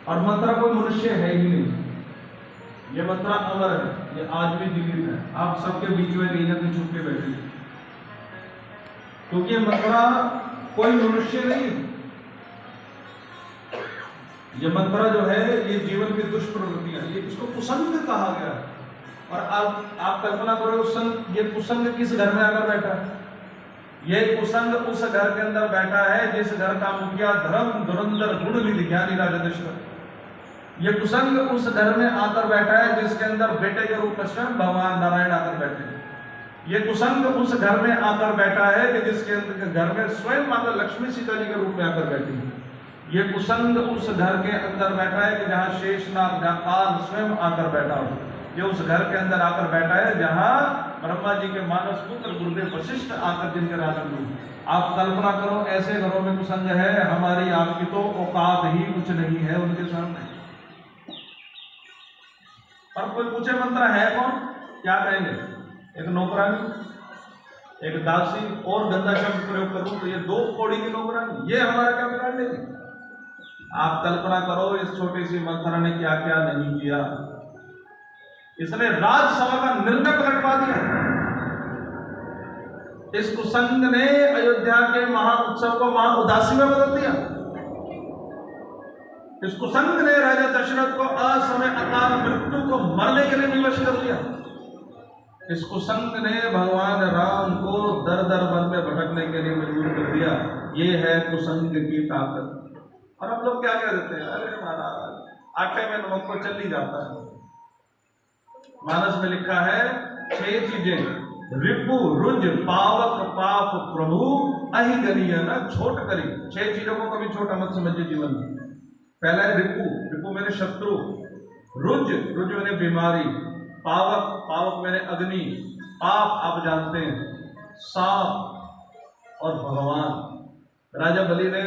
और मंत्रा कोई मनुष्य है ही नहीं, ये मंत्रा अमर है, ये आज भी जीवित है। आप सबके बीच में कहीं ना कहीं छुप के बैठे, क्योंकि ये मंत्रा कोई मनुष्य नहीं, ये मंत्रा जो है ये जीवन की दुष्प्रवृत्तियां, ये इसको कुसंग कहा गया है। और आप कल्पना करो ये कुसंग किस घर में आकर बैठा है? ये कुसंग उस घर के अंदर बैठा है जिस घर का मुखिया धर्म धुरंधर गुण विधि ज्ञानी राजा दशरथ। ये कुसंग उस घर में आकर बैठा है जिसके अंदर बेटे के रूप में स्वयं भगवान नारायण आकर बैठे हैं। ये कुसंग उस घर में आकर बैठा है कि जिसके घर में स्वयं माता लक्ष्मी सीता जी के रूप में आकर बैठी है। ये कुसंग उस घर के अंदर बैठा है कि जहां शेषनाग जहां काल स्वयं आकर बैठा हो। ये उस घर के अंदर आकर बैठा है जहां ब्रह्मा जी के मानस पुत्र गुरुदेव वशिष्ठ आकर जिनके राजन हुए। आप कल्पना करो ऐसे घरों में कुसंग है, हमारी आपकी तो औकात ही कुछ नहीं है उनके सामने। और कोई पूछे मंत्र है कौन, क्या कहेंगे? एक नौकरानी, एक दासी, और गंदा शब्द प्रयोग करूं तो ये 2 कौड़ी की नौकरानी, ये हमारा क्या बिगाड़ लेगी? आप कल्पना करो इस छोटी सी मंथरा ने क्या क्या नहीं किया। इसने राजसभा का निर्णय पलटवा दिया। इस कुसंग ने अयोध्या के महाउत्सव को महा उदासी में बदल दिया। इस कुसंग ने राजा दशरथ को असमय अकाल मृत्यु को मरने के लिए विवश कर दिया। इस कुसंग ने भगवान राम को दर दर वन में भटकने के लिए मजबूर कर दिया। ये है कुसंग की ताकत। और हम लोग क्या कह देते हैं, अरे महाराज आटे में नमक को चल ही जाता है। मानस में लिखा है 6 चीजें रिपु रुज पावक पाप प्रभु अहि गनीय न छोट करी। 6 चीजों को कभी छोटा मत समझिए जीवन में। पहला है रिपु, रिपु मैंने शत्रु, रुज, रुज मैंने बीमारी, पावक, पावक मैंने अग्नि, पाप आप जानते हैं, सांप और भगवान। राजा बलि ने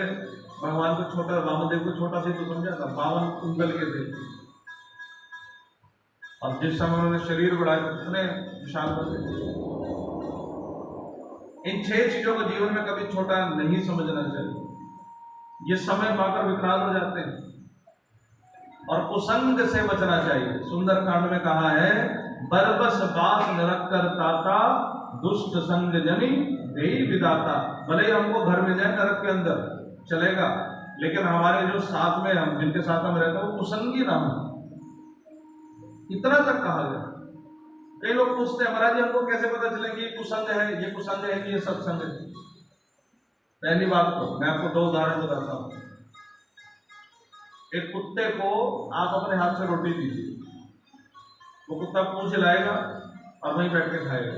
भगवान को छोटा, वामदेव को छोटा सा तो समझा था, 52 कुंडल के थे, और जिस समय उन्होंने शरीर बढ़ाया कितने विशाल बने। इन 6 चीजों को जीवन में कभी छोटा नहीं समझना चाहिए। ये समय पाकर विकराल हो जाते हैं। और कुसंग से बचना चाहिए। सुंदर कांड में कहा है बरबस बास नरक कर ताता दुष्ट संग जनी देही विदाता। भले ही हमको घर में जाए नरक के अंदर चलेगा, लेकिन हमारे जो साथ में हम जिनके साथ हम रहते हैं वो कुसंगी ना हो, इतना तक कहा गया। कई लोग पूछते हैं महाराज जी हमको कैसे पता चले कि ये कुसंग है, ये कुसंग है कि ये सत्संग है? पहली बात तो मैं आपको 2 उदाहरण बताता हूं। एक कुत्ते को आप अपने हाथ से रोटी दीजिए, वो कुत्ता पूंछ लाएगा और वहीं बैठ के खाएगा।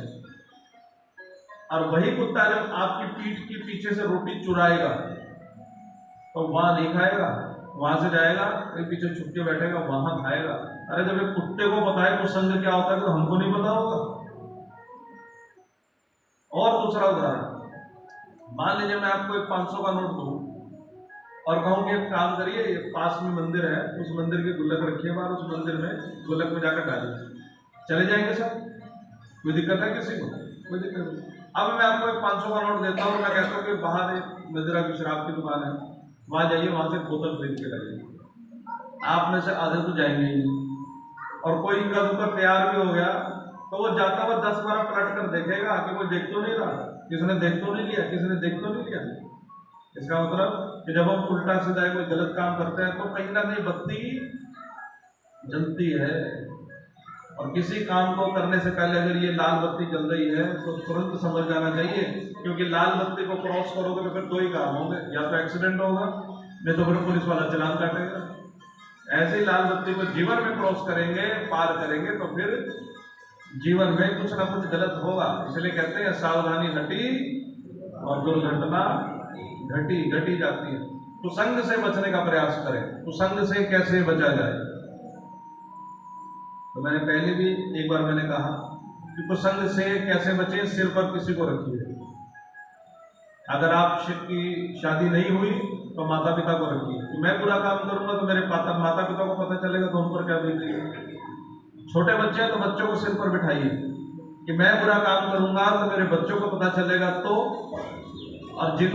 और वही कुत्ता जब आपकी पीठ के पीछे से रोटी चुराएगा तो वहां नहीं खाएगा, वहां से जाएगा फिर पीछे छुप के बैठेगा, वहां खाएगा। अरे जब एक कुत्ते को पता है कुसंग क्या होता है तो हमको नहीं पता होगा। और दूसरा उदाहरण, मान लीजिए मैं आपको एक 500 का नोट दूं और कहूं कि एक काम करिए, पास में मंदिर है, उस मंदिर की गुल्लक रखिए बाहर, उस मंदिर में गुल्लक में जाकर डालिए, चले जाएंगे सब? कोई दिक्कत है किसी को? कोई दिक्कत नहीं। अब मैं आपको एक 500 का नोट देता हूँ, मैं कहता हूँ कि बाहर एक मदिरा की शराब की दुकान है, वहां जाइए, वहां से बोतल खरीद के लाइए। आप में से आधे तो जाएंगे ही, और कोई इनका दुकान तैयार भी हो गया तो वो जाता हुआ 10 बार पलट कर देखेगा कि कोई देख तो नहीं रहा, किसने देख तो नहीं लिया, किसने देख तो नहीं लिया। इसका मतलब कि जब हम उल्टा सीधा कोई गलत काम करते हैं तो कहीं ना कहीं बत्ती जलती है। और किसी काम को करने से पहले अगर ये लाल बत्ती जल रही है तो तुरंत समझ जाना चाहिए, क्योंकि लाल बत्ती को क्रॉस करोगे तो फिर 2 ही काम होंगे, या तो एक्सीडेंट होगा नहीं तो फिर पुलिस वाला चालान काटेगा। ऐसे ही लाल बत्ती को जीवन में क्रॉस करेंगे, पार करेंगे तो फिर जीवन में कुछ ना कुछ गलत होगा। इसलिए कहते हैं सावधानी हटी और दुर्घटना घटी घटी जाती है। कुसंग से बचने का प्रयास करें। कुसंग से कैसे बचा जाए? तो मैंने पहले भी एक बार मैंने कहा कि कुसंग से कैसे बचे, सिर पर किसी को रखिए। अगर आप की शादी नहीं हुई तो माता पिता को रखिए कि मैं बुरा काम करूंगा तो मेरे माता पिता को पता चलेगा तो उन पर क्या बीतेगी। छोटे बच्चे हैं तो बच्चों को सिर पर बिठाइए कि मैं बुरा काम करूंगा तो मेरे बच्चों को पता चलेगा तो। और जिन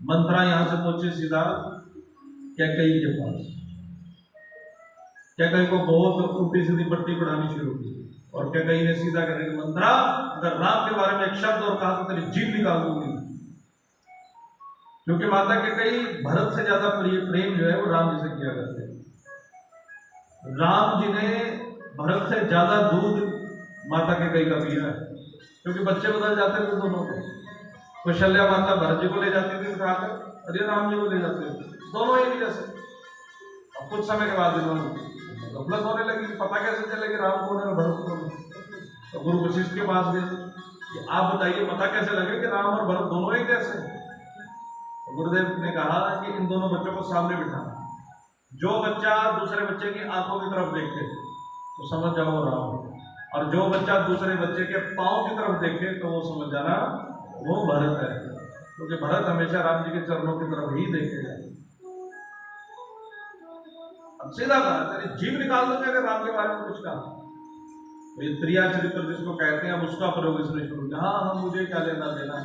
मंत्रा यहां से पहुंचे सीधा कैकई के पास। कैकई को बहुत उल्टी सीधी पट्टी पढ़ानी शुरू की और कैकई ने सीधा कहने की मंत्रा, अगर राम के बारे में एक शब्द और कहा तो तेरी जीभ निकाल दूंगी। क्योंकि माता कैकई भरत से ज्यादा प्रेम जो है वो राम जी से किया करते हैं। राम जी ने भरत से ज्यादा दूध माता कैकई का पिया है, क्योंकि बच्चे बदल जाते थे दोनों के। कौशल्या माता भरत जी को ले जाती थी उठाकर, अरे राम जी को ले जाते थे, दोनों एक जैसे। और कुछ समय के बाद इन्होंने गफलत होने लगी, पता कैसे चलेगी राम कौन है और भरत कौन है। तो गुरु वशिष्ठ के पास गए कि आप बताइए पता कैसे लगे कि राम और भरत दोनों एक जैसे। तो गुरुदेव ने कहा कि इन दोनों बच्चों को सामने बिठाना, जो बच्चा दूसरे बच्चे की आंखों की तरफ देखे तो समझ जाओ राम, और जो बच्चा दूसरे बच्चे के पांव की तरफ देखे तो वो समझ जाना वो भरत है, क्योंकि भरत हमेशा राम जी के चरणों की तरफ ही देखेगा। अब सीधा कहा तेरी जीभ निकाल दूंगा अगर राम के बारे में कुछ कहा। तो ये त्रिया चरित्र जिसको कहते हैं, अब उसका प्रयोग इसने शुरू किया। हाँ मुझे क्या लेना देना,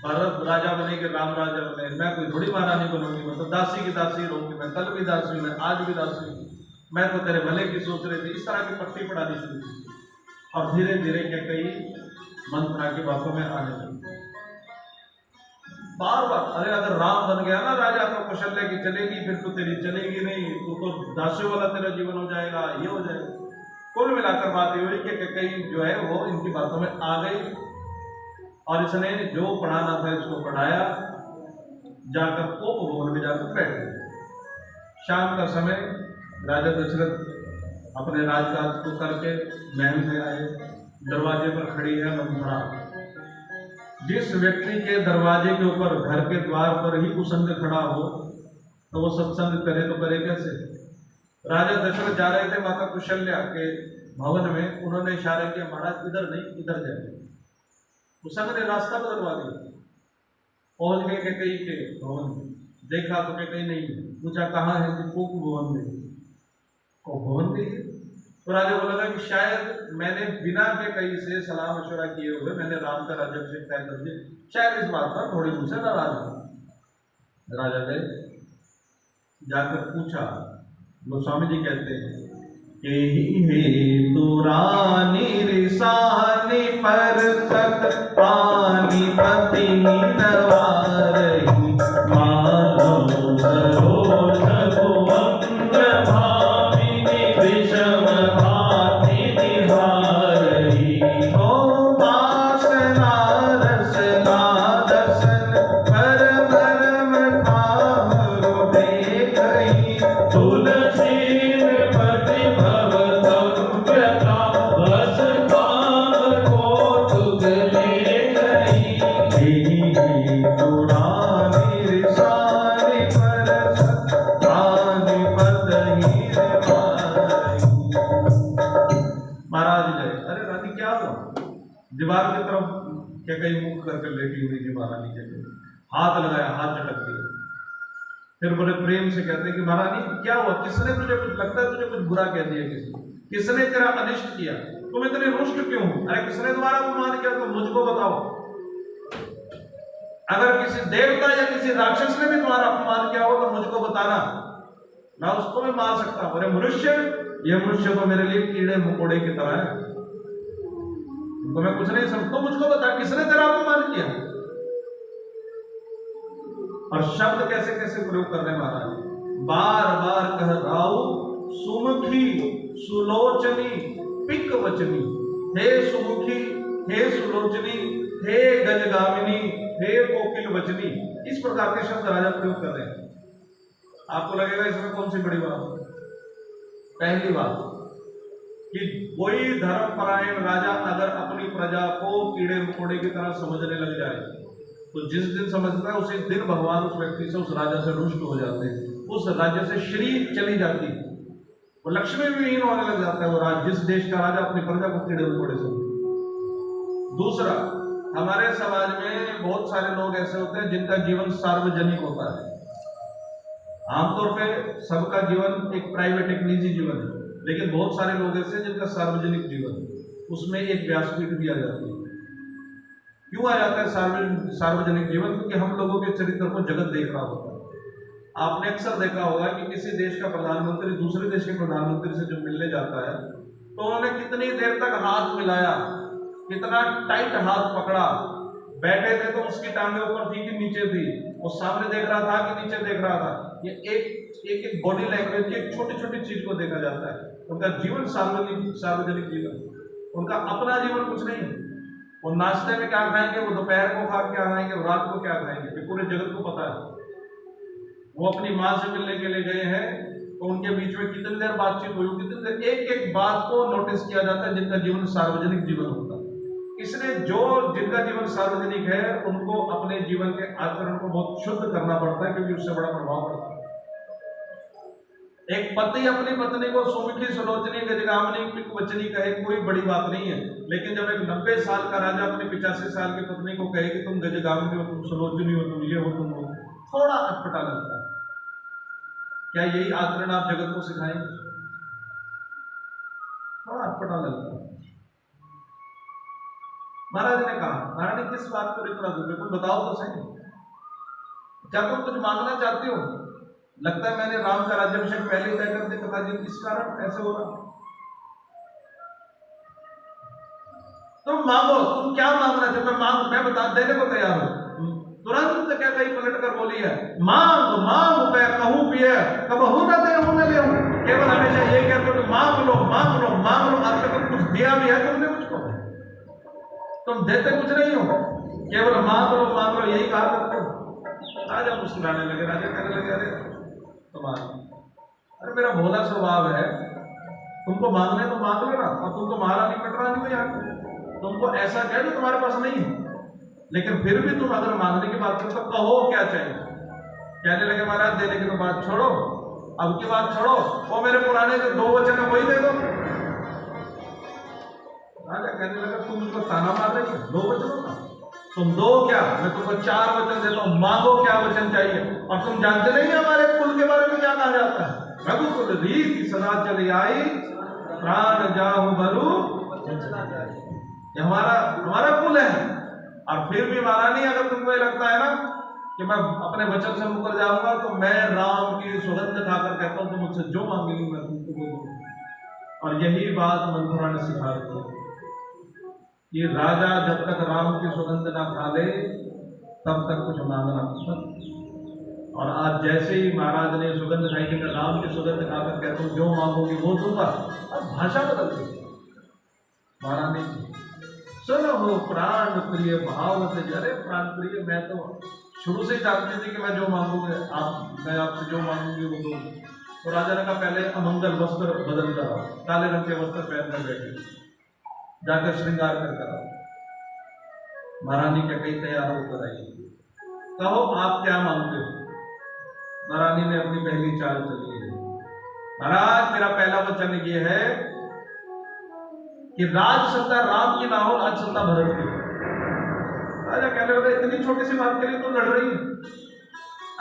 भरत राजा बने कि राम राजा बने, मैं कोई थोड़ी महारानी बनूंगी, मैं तो दासी की दासी रहूंगी, मैं कल भी दासी हूं, मैं आज भी दासी हूं, मैं तो तेरे भले की सोच रही थी। इस तरह की पट्टी पढ़ानी शुरू की और धीरे धीरे कैकई मंत्रा की बातों में आने लगी। बार बार अरे अगर राम बन गया ना राजा तो कौशल्या की चलेगी, फिर तो तेरी चलेगी नहीं, तू तो दासियों वाला तेरा जीवन हो जाएगा, ये हो जाएगा। कुल मिलाकर बात ये हुई कि कैकई जो है वो इनकी बातों में आ गई और इसने जो पढ़ाना था इसको पढ़ाया, जाकर कोप भवन में जाकर बैठ गए। शाम का समय राजा दशरथ अपने राजकाज को करके महल में आए। दरवाजे पर खड़ी है मंत्रा। जिस व्यक्ति के दरवाजे के ऊपर घर के द्वार पर ही कुसंग खड़ा हो तो वो सत्संग करे तो करे कैसे। राजा दशरथ जा रहे थे माता कौशल्या के भवन में, उन्होंने इशारा किया महाराज इधर नहीं इधर जाए। कुसंग ने रास्ता बदलवा दिया। पहुंच गए कैकई के भवन, देखा तो कैकई नहीं, पूछा कहाँ है, कोप भवन में। को भवन दीजिए। तो राजा को लगा कि शायद मैंने बिना के कहीं से सलाह मशवरा किए हुए मैंने राम का राज्याभिषेक तय कर दिया, शायद इस बात पर थोड़ी मुझसे नाराज है। राजा गए, जाकर पूछा। गोस्वामी जी कहते हैं कि हे तो रानी रिसानी पर सत पानी पति नवारही मानो सरोज भुवंग भामिनी विषम भाति निहारही ओ वासना रसना दसन पर परम धाम देखही तुलसी दीवार की तरफ क्या कहीं मुख करके लेटी हुई थी महारानी के लिए, हाथ लगाया, हाथ झटक दिया। फिर बड़े प्रेम से कहते हैं कि महारानी क्या हुआ, किसने तुझे कुछ लगता है तुझे कुछ बुरा कह दिया, किसने तेरा अनिष्ट किया, तुम इतने रुष्ट क्यों? अरे किसने तुम्हारा अपमान किया तुम मुझको बताओ। अगर किसी देवता या किसी राक्षस ने भी तुम्हारा अपमान किया हो तो मुझको बताना, मैं उसको भी मार सकता हूं। अरे मनुष्य, ये मनुष्य तो मेरे लिए कीड़े मकोड़े की तरह है, तो मैं कुछ नहीं समझ, तो मुझको बता किसने तेरा अपमान किया। और शब्द कैसे कैसे प्रयोग कर रहे महाराज, बार बार कह राउ सुमुखी सुलोचनी पिक वचनी, हे सुमुखी, हे सुलोचनी, हे गजगामिनी, हे कोकिल वचनी, इस प्रकार के शब्द राजा प्रयोग कर रहे हैं। आपको लगेगा इसमें कौन सी बड़ी बात? पहली बात कि कोई धर्मपरायण राजा अगर अपनी प्रजा को कीड़े मकोड़े की तरह समझने लग जाए तो जिस दिन समझता है उसी दिन भगवान उस व्यक्ति से, उस राजा से रुष्ट हो जाते हैं, उस राज्य से श्री चली जाती है, वो लक्ष्मी भी हीन होने लग जाता है वो राज, जिस देश का राजा अपनी प्रजा को कीड़े मकोड़े समझे। दूसरा, हमारे समाज में बहुत सारे लोग ऐसे होते हैं जिनका जीवन सार्वजनिक होता है। आमतौर पे सबका जीवन एक प्राइवेट, एक निजी जीवन है, लेकिन बहुत सारे लोग ऐसे जिनका सार्वजनिक जीवन है, उसमें एक व्यासपीठ भी आ जाती है। क्यों आ जाता है सार्वजनिक जीवन? क्योंकि हम लोगों के चरित्र को जगत देख रहा होता है। आपने अक्सर देखा होगा कि किसी देश का प्रधानमंत्री दूसरे देश के प्रधानमंत्री से जब मिलने जाता है तो उन्होंने कितनी देर तक हाथ मिलाया, कितना टाइट हाथ पकड़ा, बैठे थे तो उसकी टांगे ऊपर थी कि नीचे थी, वो सामने देख रहा था कि नीचे देख रहा था। ये एक बॉडी लैंग्वेज की एक छोटी छोटी चीज को देखा जाता है। उनका जीवन सार्वजनिक जीवन, उनका अपना जीवन कुछ नहीं। वो नाश्ते में क्या खाएंगे, वो दोपहर को खा क्या खाएंगे, वो रात को क्या खाएंगे, ये पूरे जगत को पता है। वो अपनी माँ से मिलने के लिए गए हैं तो उनके बीच में कितनी देर बातचीत हुई, कितनी देर, एक एक बात को नोटिस किया जाता है जिनका जीवन सार्वजनिक जीवन होता है। इसलिए जिनका जीवन सार्वजनिक है उनको अपने जीवन के आचरण को बहुत शुद्ध करना पड़ता है, क्योंकि उससे बड़ा प्रभाव पड़ता है। एक पति अपनी पत्नी को सुमुखी सुलोचनी गजगामिनी पिक वचनी कहे कोई बड़ी बात नहीं है, लेकिन जब एक 90 साल का राजा अपनी 85 साल की पत्नी को कहे कि तुम गजगामिनी हो, तुम सुलोचनी हो, तुम ये हो, तुम हो, थोड़ा अटपटा लगता है। क्या यही आचरण आप जगत को सिखाएंगे? थोड़ा अटपटा लगता है। महाराज ने कहा, महाराज ने किस बात को इतना दूर, कुछ बताओ तो सही, क्या तुम कुछ मांगना चाहती हो? लगता है मैंने राम का राज्याभिषेक पहले ही तय कर दिया, पिताजी किस कारण ऐसे हो रहा? तुम मांगो, तुम क्या मांगना चाहते? मैं बता देने को तैयार हूं। तुरंत क्या कहीं पलट कर बोली है, मांग मांग पे कहूं पिए कब हो ना दे हूं ले हूं। केवल हमेशा ये कहते हो मांग लो मांग लो मांग लो, आज तक कुछ दिया भी है तुमने मुझको? तुम देते कुछ नहीं हो, केवल मांग लो यही कहा करते हो। राजा मुस्कुराने लगे, राजा कहने लगे अरे तुम्हारा, अरे मेरा भोला स्वभाव है, तुमको मांगने तो मांग लो ना, और तुम तो महारानी कटरानी में आके तुमको ऐसा कह जो तुम्हारे पास नहीं है, लेकिन फिर भी तुम अगर मांगने की बात करो तो कहो क्या चाहिए। कहने लगे महाराज देने की तो बात छोड़ो, अब की बात छोड़ो, वो मेरे पुराने जो 2 वचन है वही दे दो। राजा कहने लगा तुम मुझको ताना मार रही है 2 वचनों का, तुम दो क्या, मैं तुमको 4 वचन देता हूं, मांगो क्या वचन चाहिए। और तुम जानते नहीं हमारे कुल के बारे में क्या कहा जाता है, रघुकुल रीति सदा चली आई, प्राण जाहु बरु। ये हमारा कुल है। और फिर भी महारानी, अगर तुमको ये लगता है ना कि मैं अपने वचन से मुकर जाऊंगा, तो मैं राम की सुगंध खाकर कहता हूं, तो मुझसे जो मांगेगी मैं तुमको दे दूंगा। और यही बात मंथरा ने सिखा दी कि राजा जब तक राम की सुगंध ना खा ले तब तक कुछ मांगना मत। और आज जैसे ही महाराज ने सुगंध खाई कि मैं राम की सुगंध खाकर कहता हूं जो मांगोगी वो दूंगा, अब भाषा बदल गई महारानी। सुनो हो प्राण प्रिय भाव से, अरे प्राण प्रिय, मैं तो शुरू से ही जानती थी कि मैं जो मांगूंगा मैं आपसे जो मांगूंगी वो दूंगी। तो राजा ने कहा पहले अमंगल वस्त्र बदल कर, काले रंग के वस्त्र पहनकर बैठे, जाकर श्रृंगार कर आओ। महारानी क्या कही तैयार होकर आई, कहो आप क्या मांगते हो। महारानी ने अपनी पहली चाल चली है, महाराज मेरा पहला वचन ये है कि राज सत्ता राम की ना हो, राज सत्ता भरत की। राजा कहने लगा इतनी छोटी सी बात के लिए तो लड़ रही है।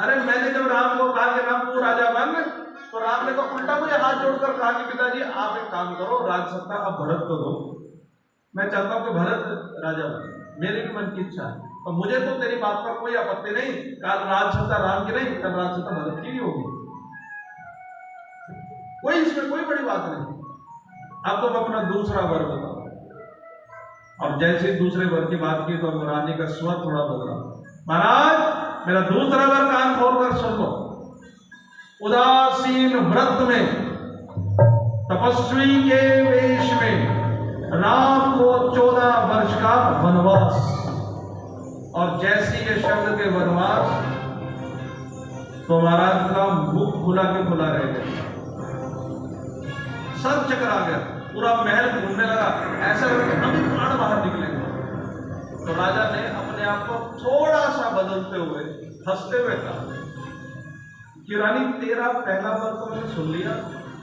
अरे मैंने जब राम को कहा कि राम तू राजा बन, तो राम ने तो उल्टा मुझे हाथ जोड़कर कहा कि पिताजी आप एक काम करो, राज सत्ता अब भरत को दो। मैं चाहता हूं कि भरत राजा बने, मेरे भी मन की इच्छा है। और मुझे तो तेरी बात पर कोई आपत्ति नहीं, कल राज सत्ता राम की नहीं, कल राज सत्ता भरत की भी होगी, कोई इसमें कोई बड़ी बात नहीं। अब तुम अपना दूसरा वर बताओ। और जैसे दूसरे वर की बात की तो रानी का स्वर थोड़ा बदला, महाराज मेरा दूसरा वर कान खोलकर सुन लो। उदासीन व्रत में तपस्वी के वेश में राम को 14 वर्ष का वनवास। और जैसी ये शब्द के वनवास, तो महाराज का मुख खुला के खुला रह गया, सर चकरा गया, पूरा महल घूमने लगा, ऐसा लगा कि अभी प्राण बाहर निकलेंगे। तो राजा ने अपने आप को थोड़ा सा बदलते हुए हंसते हुए कहा कि रानी तेरा पहला वर तो मैंने सुन लिया,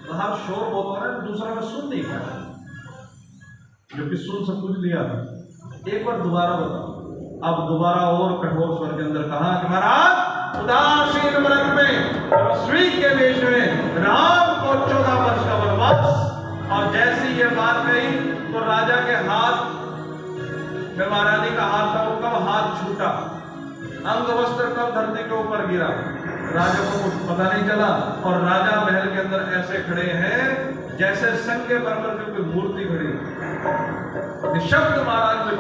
बाहर शोर बहुत हो रहा है, दूसरा मैं सुन नहीं पाया, जो कि सुन सब कुछ लिया था, एक बार दोबारा बताओ। अब दोबारा और कठोर स्वर के अंदर कहा कि महाराज उदासीन व्रत में तपस्वी के वेश में राम को 14 वर्ष का वनवास। और जैसी ये बात कही तो राजा के हाथ में, महारानी का हाथ था, वो कब हाथ छूटा, अंग वस्त्र कब धरती के ऊपर गिरा, राजा को कुछ पता नहीं चला। और राजा महल के अंदर ऐसे खड़े हैं जैसे संग बरबर की कोई मूर्ति खड़ी, निशब्द महाराज में।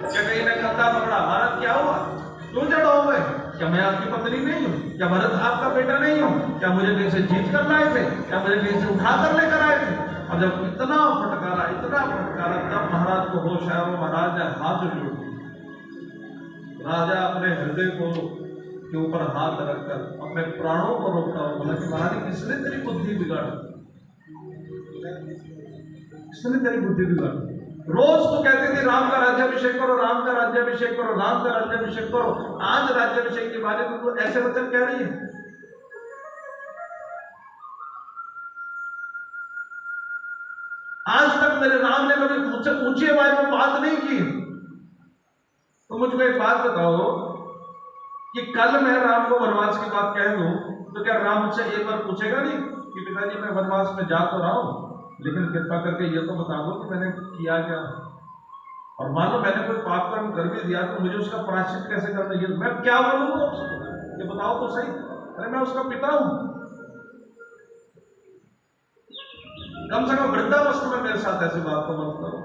क्या कहीं ने कंधा पकड़ा, महाराज क्या हुआ, क्यों जड़ा हो गए, क्या मैं आपकी पत्नी नहीं हूँ, क्या भरत आपका बेटा नहीं हूँ, क्या मुझे कहीं से जीत कर लाए थे, क्या मुझे कहीं से उठा कर लेकर आए थे। और जब इतना फटकारा तब महाराज को होश आया, वो महाराज ने हाथ जोड़ दिए। राजा अपने हृदय को के ऊपर हाथ रखकर अपने प्राणों को रोकता हुआ बोला कि महाराज किसने तेरी बुद्धि बिगाड़ी, किसने तेरी बुद्धि बिगाड़ी। रोज तो कहते थे राम का राज्याभिषेक करो, राम का राज्याभिषेक करो, राम का राज्याभिषेक करो, आज राज्याभिषेक के बारे में तो ऐसे वचन कह रही है। आज तक मेरे राम ने कभी मुझसे ऊंची आवाज में बात नहीं की। तो मुझको एक बात बताओ कि कल मैं राम को वनवास की बात कह दूं तो क्या राम मुझसे एक बार पूछेगा नहीं कि पिताजी मैं वनवास में जा तो रहा हूं, लेकिन कृपा करके ये तो बता दो कि मैंने किया क्या। और मान लो मैंने कोई पाप कर्म कर भी दिया तो मुझे उसका प्रायश्चित कैसे करना, ये मैं क्या बोलूंगा उसको, ये बताओ तो सही। अरे मैं उसका पिता हूं, कम से कम वृद्धावस्था में मेरे साथ ऐसी बात तो मत करो।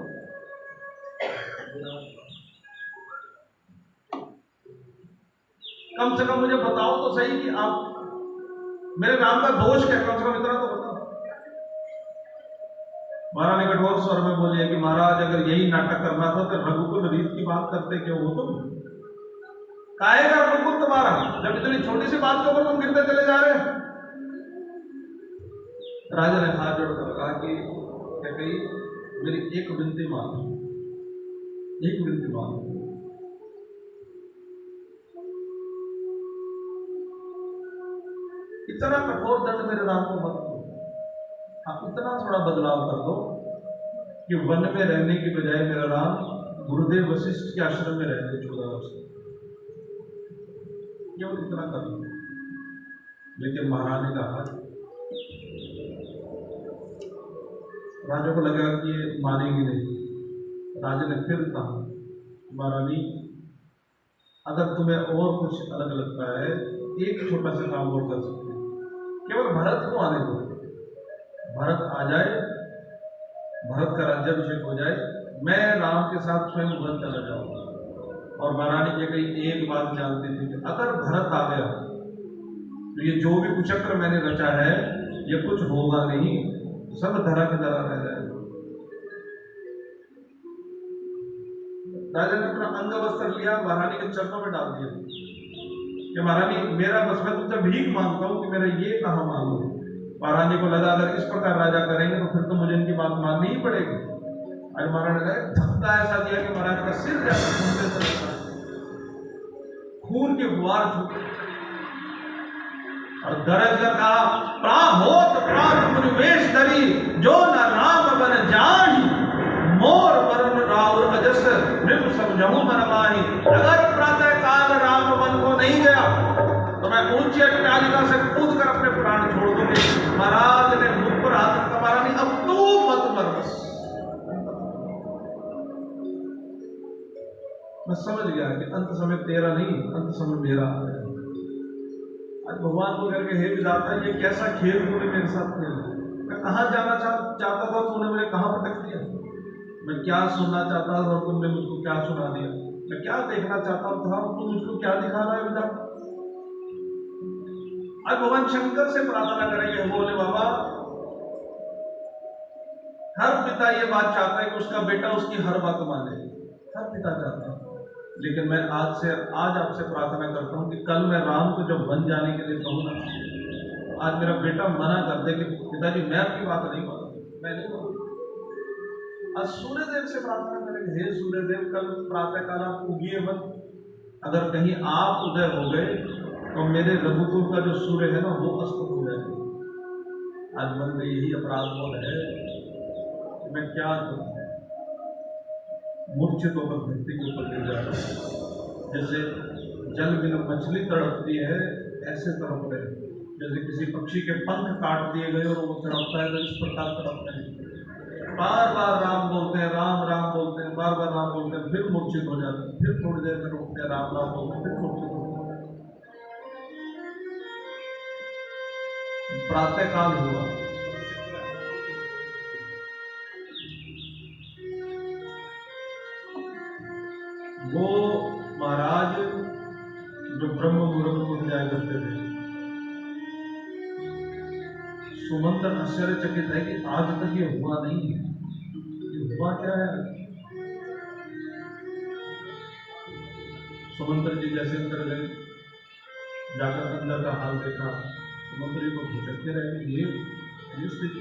कम से कम मुझे बताओ तो सही कि आप मेरे नाम का दोष क्या, कम से कम इतना तो बताओ। महारानी कठोर स्वर में बोली है कि महाराज अगर यही नाटक करना था तो रघुकुल रीत की बात करते क्यों हो तुम, काहे का रघुकुल तुम्हारा, जब इतनी छोटी सी बात के ऊपर तुम गिरते चले जा रहे हैं। राजा ने हाथ जोड़कर कहा कि क्या कही मेरी एक विनती मान, एक विनती मान, इतना कठोर दंड मेरे राम को मत दो, आप इतना थोड़ा बदलाव कर दो कि वन में रहने की बजाय मेरा राम गुरुदेव वशिष्ठ के आश्रम में रहने 14 वर्ष, केवल इतना कर दो। लेकिन महारानी का हाथ राजा को लगा कि ये मानेगी नहीं। राजा ने फिर कहा, महारानी अगर तुम्हें और कुछ अलग लगता है, एक छोटा सा काम और कर सकते हैं, केवल भरत को आने दो। भरत आ जाए, भरत का राज्याभिषेक हो जाए, मैं राम के साथ स्वयं वन चला जाऊंगा। और महारानी के कई एक बात जानती थी कि अगर भरत आ गया तो ये जो भी कुचक्र मैंने रचा है ये कुछ होगा नहीं, सब धरा के धरा रह जाएगा। राजा ने अपना अंग वस्त्र लिया, महारानी के चरणों में डाल दिया कि महारानी मेरा बस, मैं तुमसे भीख मांगता हूं कि मेरा ये कहाँ मांगो। महारानी को लगा अगर इस प्रकार राजा करेंगे तो फिर तो मुझे इनकी बात माननी ही पड़ेगी। आज महाराज ने धक्का ऐसा दिया कि महाराज का सिर जाकर घूमते चलता, खून की फुहार छूटे और गरज कर कहा, प्राहोत प्राण मुनिवेश धरी, जो न राम बन जानी, मोर वरण राउर अजस मृग समझहूं मन माही। अगर प्रातः काल राम वन को नहीं गया तो मैं ऊंची अट्टालिका से कूद कर अपने प्राण छोड़ दूंगी। महाराज ने मुख पर हाथ रखा, महारानी अब तू मत मर, बस मैं समझ गया कि अंत समय तेरा नहीं, अंत समय मेरा है। आज भगवान को करके, हे विधाता ये कैसा खेल तूने मेरे साथ खेला, मैं कहाँ जाना चाहता था तूने मुझे कहाँ पटक दिया, मैं क्या सुनना चाहता था और तुमने मुझको क्या सुना दिया, मैं क्या देखना चाहता था और तुम मुझको क्या दिखा रहा है विधाता। आज भगवान शंकर से प्रार्थना करेंगे, बोले बाबा हर पिता ये बात चाहता है कि उसका बेटा उसकी हर बात माने, हर पिता चाहता है। लेकिन मैं आज आपसे प्रार्थना करता हूं कि कल मैं राम को जब वन जाने के लिए कहूँ ना, आज मेरा बेटा मना कर दे कि पिताजी मैं आपकी बात नहीं मानूंगा, मैं नहीं मानूंगा। आज सूर्यदेव से प्रार्थना करेंगे, हे सूर्यदेव कल प्रातः काल आप उगिए मत, अगर कहीं आप उदय हो गए तो मेरे रघुकुल का जो सूर्य है ना वो अस्त हो जाएगा। आज मन में यही अपराध बोध है कि मैं क्या करूं, मूर्छित होकर धरती के ऊपर गिर जाता है। जैसे जल बिना मछली तड़पती है ऐसे तड़प रहे, जैसे किसी पक्षी के पंख काट दिए गए और वो तड़पता है, तो इस प्रकार तड़प रहे हैं। बार बार राम बोलते हैं, राम राम बोलते हैं, बार बार राम बोलते हैं, फिर मूर्छित हो जाते हैं, फिर थोड़ी देर में रुकते हैं, राम राम बोलते हैं, फिर मूर्छित हो जाते हैं। प्रातः काल हुआ, वो महाराज जो ब्रह्म मुहूर्त को जाया करते थे, सुमंत्र आश्चर्यचकित है कि आज तक ये हुआ नहीं है, ये हुआ क्या है। सुमंत्र जी जैसे अंदर गए, जाकर अंदर का हाल देखा, सुमंत्र जी को भटकते रहे, ये स्थिति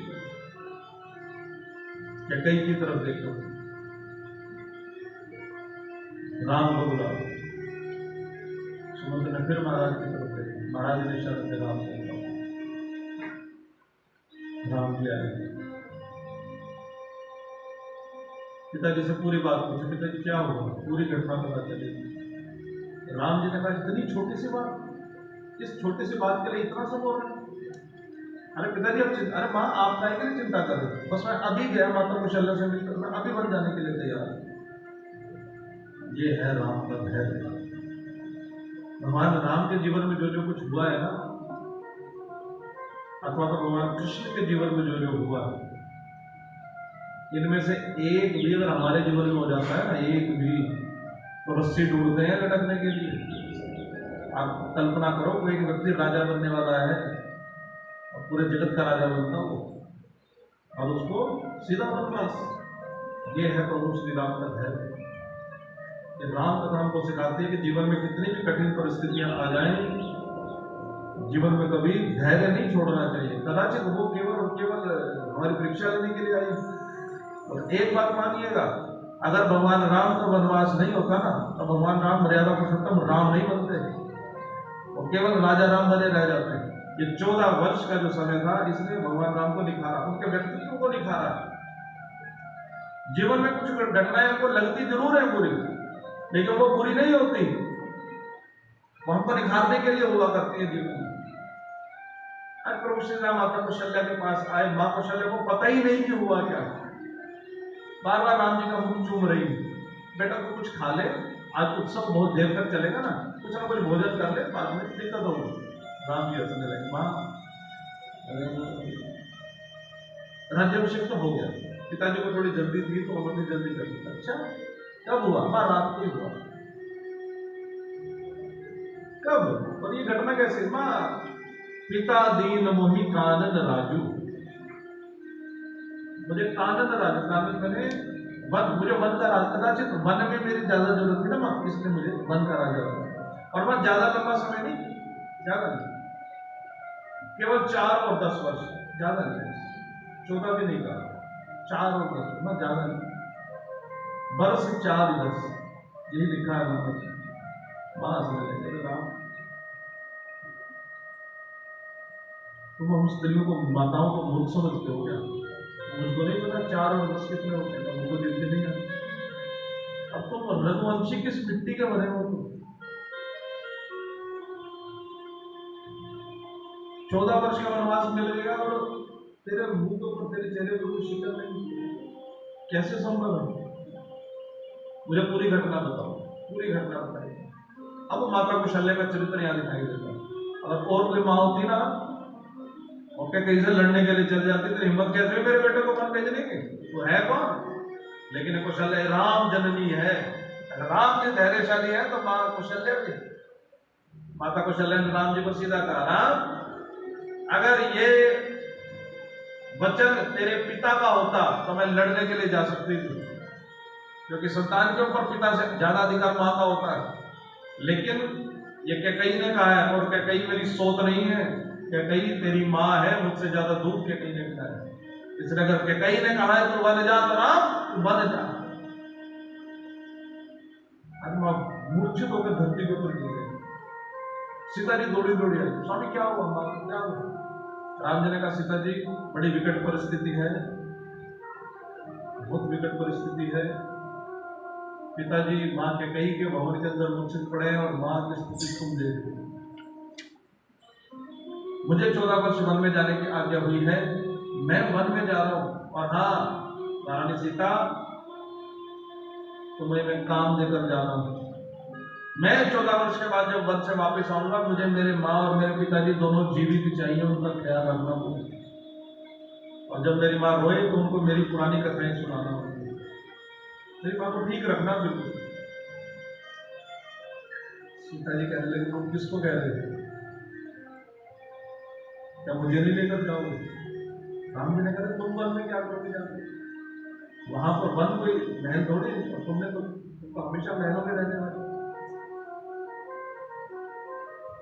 कई की तरफ देखा, राम को बुला, सुमंत्र ने फिर महाराज की तरफ देखा, महाराज ने इशारा से राम को बुला, राम जी आए, पिताजी से पूरी बात पूछी, पिताजी क्या हुआ, पूरी घटना पता चलेगी। राम जी ने कहा इतनी छोटी सी बात, इस छोटी सी बात के लिए इतना सब हो रहा है। अरे पिताजी अब अरे माँ आप काय के लिए चिंता कर रहे, बस मैं अभी गया माता कुशल्या से मिलकर, मैं अभी बन जाने के लिए तैयार। ये है राम का धैर्य। भगवान राम के जीवन में जो जो कुछ हुआ है ना, अथवा तो भगवान कृष्ण के जीवन में जो जो हुआ, इनमें से एक भी अगर हमारे जीवन में हो जाता है ना, एक भी, तो रस्सी ढूंढते हैं लटकने के लिए। आप कल्पना करो कोई एक व्यक्ति राजा बनने वाला है और पूरे जगत का राजा बनता हो और उसको सीधा वनवास। ये है प्रभु श्री राम का धैर्य। राम कथा हमको सिखाती है कि जीवन में कितनी भी कठिन परिस्थितियां आ जाएं, जीवन में कभी धैर्य नहीं छोड़ना चाहिए। कदाचित वो केवल हमारी परीक्षा लेने के लिए आई। और एक बात मानिएगा, अगर भगवान राम का वनवास नहीं होता ना, तो भगवान राम मर्यादा पुरुषोत्तम राम नहीं बनते, वो केवल राजा राम बने रह जाते हैं। ये 14 वर्ष का जो समय था, इसलिए भगवान राम को निखारा, उनके व्यक्तित्व को निखारा। जीवन में कुछ घटनाएं हमको लगती जरूर है बुरी, लेकिन वो बुरी नहीं होती, वो हमको निखारने के लिए हुआ करती है जीवन में। आज प्रभु श्री राम माता कौशल्या के पास आए, माँ कौशल्या को पता ही नहीं कि हुआ क्या। बार बार राम जी का मुंह चूम रही, बेटा तू कुछ खा ले, आज उत्सव बहुत देर तक चलेगा ना कुछ भोजन कर ले, बाद में दिक्कत होगी। राम जी हंसने लगे, माँ राज्याभिषेक तो हो गया, पिताजी को थोड़ी जल्दी थी तो उन्होंने जल्दी कर दिया। अच्छा कब हुआ? माँ रात को ही हुआ। कब? और ये घटना कैसे? माँ पिता दीन मोहि कानन राजू, मुझे कानन राजू, कानन मैंने वन, मुझे वन का राजा, कदाचित वन में मेरी ज्यादा जरूरत थी ना माँ, इसलिए मुझे वन का राजा बना। और मैं ज्यादा लंबा समय नहीं, ज्यादा नहीं, केवल 4 और 10 वर्ष, ज्यादा नहीं, 14 भी नहीं कहा, 4 और 10, मैं ज्यादा नहीं, बरस 4 10, यही लिखा है नंबर। माँ समझ लेंगे राम, तुम हम स्त्रियों को, माताओं को मूर्ख समझते हो क्या? मुझको नहीं पता 4 और 10 कितने होते हैं, मुझको गिनती नहीं है। अब तो रघुवंशी किस मिट्टी के बने हो तुम? 14 वर्ष का वनवास मिल गया और तेरे मुंह के ऊपर, तेरे चेहरे पर कोई शिकन नहीं, कैसे संभव है? मुझे पूरी घटना बताओ, पूरी घटना बताइए। अब माता कौशल्या का चरित्र यहाँ दिखाई देता है। अगर और कोई माँ होती ना, और क्या कहीं से लड़ने के लिए चल जाती तो हिम्मत कैसे मेरे बेटे को वन भेजने की? वो है कौन? लेकिन कौशल्या राम जननी है। अगर राम जी धैर्यशाली है तो माँ कौशल्या भी। माता कौशल्या ने राम जी को सीधा कहा, राम अगर ये वचन तेरे पिता का होता तो मैं लड़ने के लिए जा सकती थी, क्योंकि संतान के ऊपर पिता से ज्यादा अधिकार माँ का होता है। लेकिन ये कैकेयी ने कहा है, और कैकेयी मेरी सोच नहीं है, कैकेयी तेरी माँ है, मुझसे ज्यादा दूध कैकेयी ने कहा है। इसलिए अगर कैकेयी ने कहा है तो वन जा, तो राम तू वन जा। मूर्छित होकर धरती के ऊपर गिर गए। सीता जी दौड़ी दौड़ी आई, स्वामी क्या हुआ? माँ क्या हुआ? राम जी ने कहा, सीता जी बड़ी विकट परिस्थिति है, बहुत विकट परिस्थिति है। पिताजी माँ कैकेयी के भवन के अंदर मूर्छित पड़े हैं और माँ की स्थिति तुम देख रहे हो। मुझे 14 वर्ष वन में जाने की आज्ञा हुई है, मैं वन में जा रहा हूं। और हाँ रानी सीता, तुम्हें मैं काम देकर जा रहा हूं। मैं 14 वर्ष के बाद जब वन से वापस आऊंगा, मुझे मेरे माँ और मेरे पिताजी दोनों जीवित चाहिए, उनका ख्याल रखना होगा। और जब मेरी माँ रोए तो उनको मेरी पुरानी कथाएं सुनाना होगी। मेरी माँ को ठीक रखना बिल्कुल। सीता जी कहने लगे, तुम किसको कह रहे थे? क्या मुझे नहीं लेकर जाओगे? राम जी ने कहा, तुम वन में क्या करोगे जाके? वहां पर वन कोई महल थोड़ी, और तुमने तो हमेशा महलों में रहने वाले।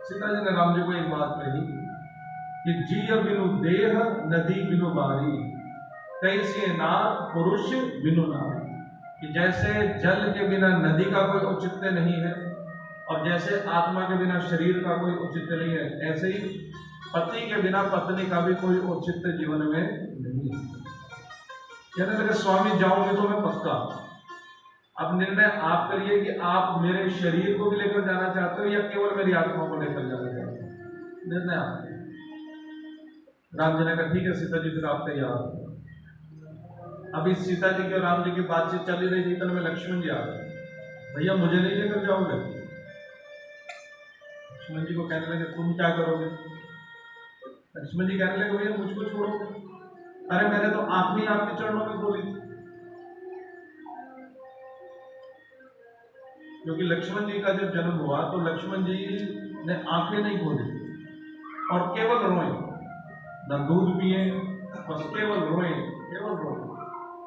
सीता जी ने राम जी को एक बात कही कि जिय बिनु देह नदी बिनु बारी, कैसे नाथ पुरुष बिनु नारी। कि जैसे जल के बिना नदी का कोई औचित्य नहीं है, और जैसे आत्मा के बिना शरीर का कोई औचित्य नहीं है, ऐसे ही पति के बिना पत्नी का भी कोई औचित्य जीवन में नहीं है। कहने लगे, स्वामी जाऊंगे तो मैं पक्का। अब निर्णय आप करिए कि आप मेरे शरीर को भी लेकर जाना चाहते हो या केवल मेरी आत्मा को लेकर जाना चाहते हो, निर्णय आप। राम जी ने कहा, ठीक है सीता जी, फिर आप तैयार हो। अभी सीता जी के और राम जी की बातचीत चली रही थी, इतने में लक्ष्मण जी आ गए। भैया मुझे नहीं लेकर जाओगे? लक्ष्मण जी को कहने लगे, तुम क्या करोगे? लक्ष्मण जी कहने लगे, भैया मुझको छोड़ोगे? अरे मैंने तो आंखें आपके चरणों में खोली थी। क्योंकि लक्ष्मण जी का जब जन्म हुआ तो लक्ष्मण जी ने आंखें नहीं खोली और केवल रोए, न दूध पिए, बस केवल रोए, केवल रोए।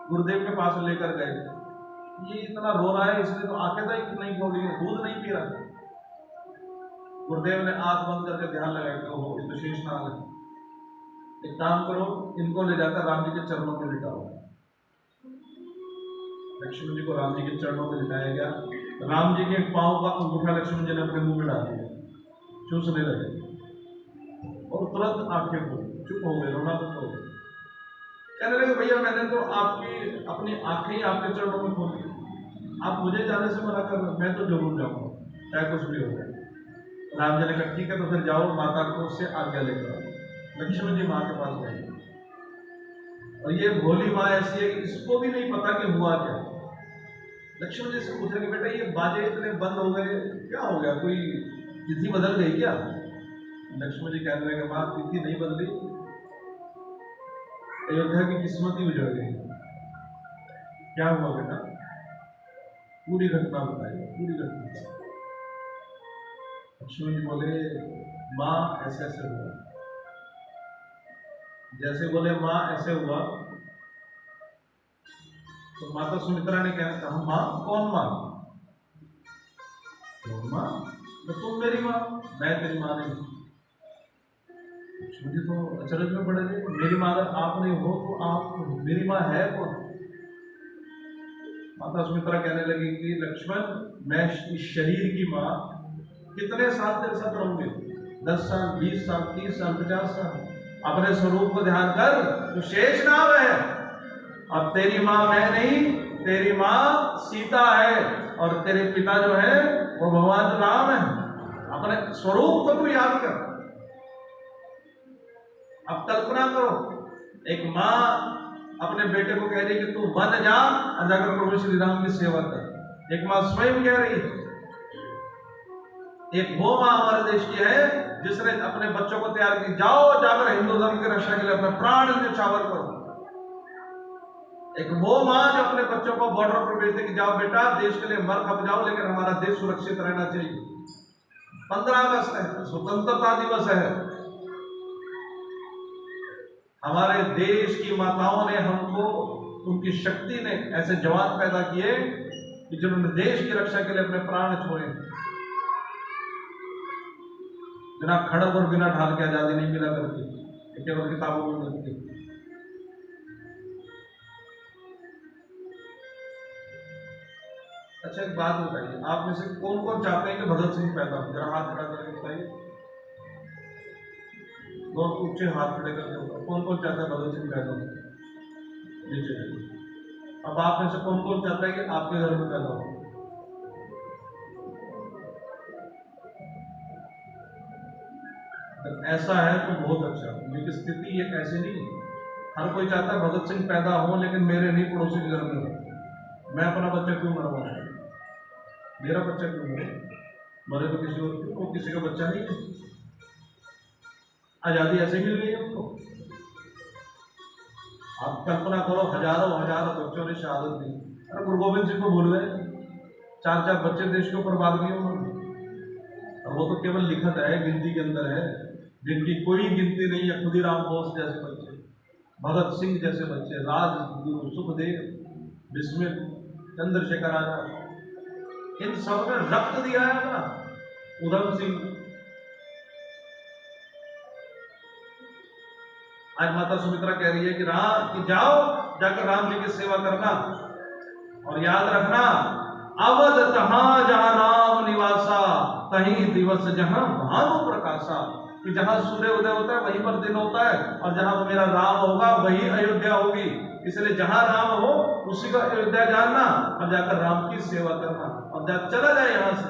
गुरुदेव के पास लेकर गए, ये इतना रो रहा है इसलिए तो आंखें तक नहीं खोली है, दूध नहीं पी रहा। गुरुदेव ने आंख बंद करके ध्यान लगाया कि ओहो ये तो शेषनाग है, एक काम करो, इनको ले जाकर राम जी के चरणों में लिटाओ। लक्ष्मण जी को राम जी के चरणों में लिटाया गया। राम जी के पांव का अंगूठा लक्ष्मण जी ने अपने मुंह में डाल दिया, चूसने लगे और तुरंत आंखें खोली, चुप हो गए, रोना बंद हो गया। कहने लगे, भैया मैंने तो आपकी अपनी आंखें ही आपके चरणों में खोली, आप मुझे जाने से मना कर रहे, मैं तो जरूर जाऊंगा चाहे कुछ भी हो जाए। राम जी ने कहा, ठीक है तो फिर जाओ, माता को उससे आज्ञा लेकर आओ। लक्ष्मण जी माँ के पास गए, और ये भोली माँ ऐसी है कि इसको भी नहीं पता कि हुआ क्या। लक्ष्मण जी से पूछा कि बेटा ये बाजे इतने बंद हो गए, क्या हो गया, कोई तिथि बदल गई क्या? लक्ष्मण जी कहने लगे माँ तिथि नहीं बदली, अयोध्या की किस्मत ही उजड़ गई। क्या हुआ बेटा? पूरी घटना बताइए, पूरी घटना। लक्ष्मण जी बोले माँ ऐसे ऐसे हुआ। जैसे बोले माँ ऐसे हुआ, तो माता सुमित्रा ने क्या कहा, माँ कौन माँ? कौन माँ? तो तुम मेरी माँ, मैं तेरी माँ नहीं। लक्ष्मण जी तो अचरज में पड़ गए, मेरी माँ अगर आप नहीं हो तो आप मेरी माँ है कौन? माता सुमित्रा कहने लगी कि लक्ष्मण मैं इस शरीर की माँ कितने साल तेरे साथ रहूंगी, 10 साल, 20 साल, 30 साल, 50 साल। अपने स्वरूप को ध्यान कर, तो शेष नाम है। अब तेरी माँ मैं नहीं, तेरी माँ सीता है, और तेरे पिता जो है वो भगवान राम है। अपने स्वरूप को तू याद कर। अब कल्पना करो, एक माँ अपने बेटे को कह रही कि तू वन जा और जाकर प्रभु श्री राम की सेवा कर। एक माँ स्वयं कह रही है। एक वो माँ हमारे देश की है जिसने अपने बच्चों को तैयार की, जाओ जाकर हिंदू धर्म की रक्षा के लिए अपने प्राण न्यौछावर करो। एक वो माँ जो अपने बच्चों को बॉर्डर पर भेजती कि जाओ बेटा देश के लिए मर खप जाओ, लेकिन हमारा देश सुरक्षित रहना चाहिए। 15 अगस्त है, स्वतंत्रता दिवस है। हमारे देश की माताओं ने हमको, उनकी शक्ति ने ऐसे जवान पैदा किए कि जिन्होंने देश की रक्षा के लिए अपने प्राण छोड़े। बिना खड़ग और बिना ढाल के आजादी नहीं मिला करती, केवल किताबों में मिलती। अच्छा एक बात बताइए, आप में से कौन कौन चाहते हैं कि भगत सिंह पैदा हो? जरा हाथ खड़ा करके बताइए, बहुत ऊंचे हाथ खड़े करके। कौन कौन चाहता है भगत सिंह पैदा हो? नीचे। अब आप में से कौन कौन चाहता है कि आपके घर में पैदा हो? अगर ऐसा है तो बहुत अच्छा, लेकिन स्थिति ये ऐसे नहीं है। हर कोई चाहता है भगत सिंह पैदा हो, लेकिन मेरे नहीं, पड़ोसी के घर में हो। मैं अपना बच्चा क्यों मरवाऊं? मेरा बच्चा क्यों मरे? मरे तो किसी और, वो किसी का बच्चा नहीं है। आजादी ऐसे मिल गई है उनको। आप कल्पना करो, हजारों हजारों बच्चों ने शहादत दी। अरे गुरु गोविंद सिंह को भूल गए, 4-4 बच्चे देश के ऊपर बांध दिए उन्होंने। और वो तो केवल लिखत है, गिनती के अंदर है, जिनकी कोई गिनती नहीं है। खुदीराम बोस जैसे बच्चे, भगत सिंह जैसे बच्चे, राजगुरु, सुखदेव, बिस्मिल, चंद्रशेखर आजाद, इन सब ने रक्त दिया है ना। उधम सिंह। आज माता सुमित्रा कह रही है कि राम कि जाओ जाकर राम जी की सेवा करना, और याद रखना अवध तहां जहां राम निवासा, कहीं दिवस जहां भानु प्रकाशा। कि जहां सूर्य उदय होता है वहीं पर दिन होता है, और जहां मेरा राम होगा वही अयोध्या होगी। इसलिए जहां राम हो उसी का अयोध्या जानना, और जाकर राम की सेवा करना, और चला जाए यहां से।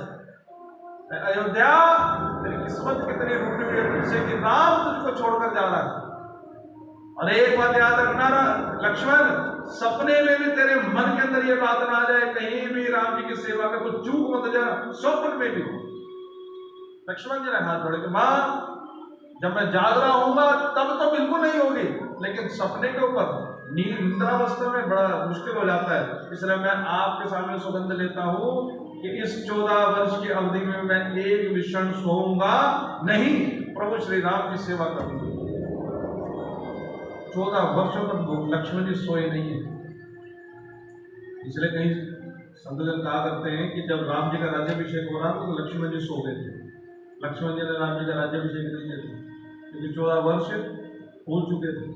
अयोध्या तेरी किस्मत कितनी रूठी हुई है तुझसे कि राम तुझको छोड़कर जा रहा है। और एक बात याद रखना लक्ष्मण, सपने में भी तेरे मन के अंदर ये बात ना आ जाए कहीं भी राम जी की सेवा का कुछ चूक मत जा, स्वप्न में भी। लक्ष्मण जी ने हाथ जोड़े कि मां जब मैं जाग रहा हूंगा तब तो बिल्कुल नहीं होगी, लेकिन सपने के ऊपर निद्रावस्था में बड़ा मुश्किल हो जाता है। इसलिए मैं आपके सामने सुगंध लेता हूं कि इस 14 वर्ष की अवधि में मैं एक भी क्षण सोऊंगा नहीं, प्रभु श्री राम की सेवा करूंगा। 14 वर्षों तक लक्ष्मण जी सोए नहीं है। इसलिए कहीं संतजन कहा करते हैं कि जब राम जी का राज्याभिषेक हो रहा था तो लक्ष्मण जी सो गए थे। लक्ष्मण जी ने राम जी का राज्याभिषेक नहीं किया था, क्योंकि 14 वर्ष हो चुके थे।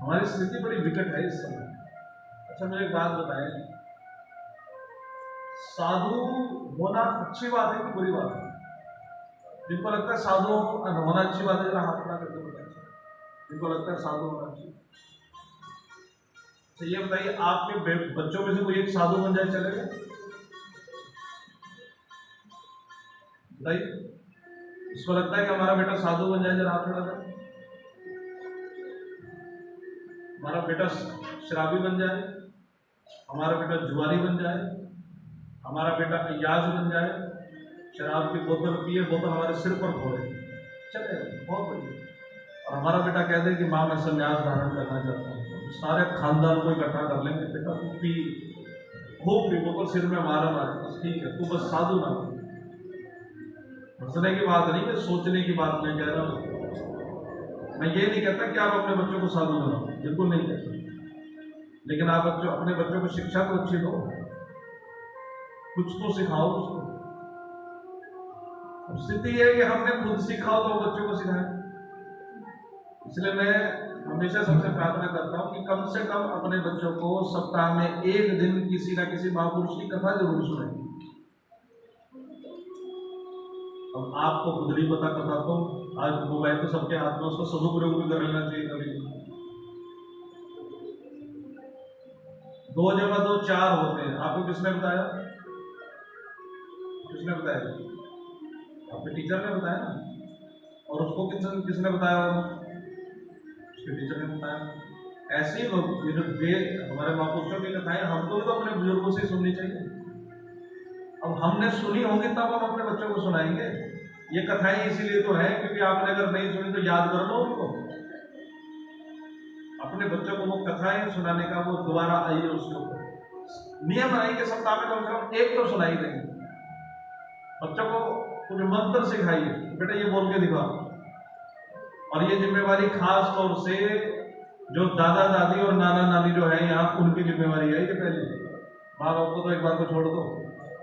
हमारी स्थिति बड़ी विकट है इस समय। अच्छा मुझे एक बात बताएं, साधु होना अच्छी बात है कि बुरी बात है? जिनको लगता है साधु होना अच्छी बात है जरा हाथ खड़ा करके बताइए, जिनको लगता है साधु होना अच्छी। तो ये बताइए आपके बच्चों में से कोई एक साधु बन जाए चलेगा? बताइए, इसको लगता है कि हमारा बेटा साधु बन जाए? जरा हाथ खड़ा कर। हमारा बेटा शराबी बन जाए, हमारा बेटा जुआरी बन जाए, हमारा बेटा अय्याज बन जाए, शराब की बोतल पिए, बोतल हमारे सिर पर फोड़े, चले बहुत बढ़िया। और हमारा बेटा कह दे कि माँ मैं संन्यास धारण करना चाहता हूँ, तो सारे खानदान को इकट्ठा कर लेंगे, बेटा तू पी, खूब पी, बोतल सिर में मारा मारे, बस ठीक है, तू बस साधु ना हो। हंसने की बात नहीं है, सोचने की बात मैं कह रहा हूँ। मैं ये नहीं कहता कि आप अपने बच्चों को साधु बनाओ, बिल्कुल नहीं कहता, लेकिन आप अपने बच्चों को शिक्षा तो अच्छी दो, कुछ तो सिखाओ उसको। स्थिति है कि हमने खुद सिखाओ तो बच्चों को सिखाएं। इसलिए मैं हमेशा सबसे प्रार्थना करता हूं कि कम से कम अपने बच्चों को सप्ताह में एक दिन किसी ना किसी महापुरुष की कथा जरूर सुनाएं। अब आपको खुद नहीं पता कथा, तो आज मोबाइल तो सबके हाथ में, उसका सदुपयोग भी कर लेना चाहिए कभी। 2 + 2 4 होते हैं, आपको किसने बताया? किसने बताया? आपके टीचर ने बताया ना। और उसको किसने बताया? उसके टीचर ने बताया। ऐसे ही हमारे महापुरुषों की कथाएं हमको भी तो अपने बुजुर्गों से सुननी चाहिए। अब हमने सुनी होंगी तब हम अपने बच्चों को सुनाएंगे। ये कथाएं इसीलिए तो है क्योंकि आपने अगर नहीं सुनी तो याद कर लो उनको। अपने बच्चों को वो कथाएं सुनाने का वो दोबारा आइए, उसको नियम बनाइए, सप्ताह में कम से कम एक तो सुनाई देंगे। बच्चों को कुछ मंत्र सिखाइए, बेटा ये बोल के दिखाओ। और ये जिम्मेवारी खास तौर से जो दादा दादी और नाना नानी जो है यहाँ, उनकी जिम्मेवारी है ये पहले। माँ बाप को तो एक बार को छोड़ दो,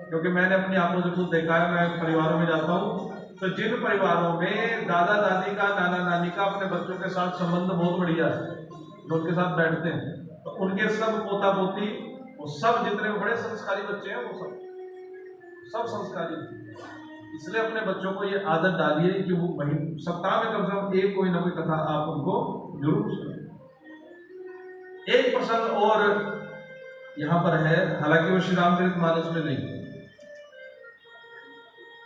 क्योंकि मैंने अपनी आंखों से खुद देखा है। मैं परिवारों में जाता हूँ तो जिन परिवारों में दादा दादी का, नाना नानी का अपने बच्चों के साथ संबंध बहुत बढ़िया है, जो उनके साथ बैठते हैं, तो उनके सब पोता पोती, वो सब जितने बड़े संस्कारी बच्चे हैं, वो सब संस्कारी। इसलिए अपने बच्चों को ये आदत डालिए कि वो सप्ताह में कम से कम एक कोई ना कोई कथा आप उनको जरूर सुनाएं। एक प्रसंग और यहाँ पर है, हालांकि वो श्री रामचरितमानस में नहीं।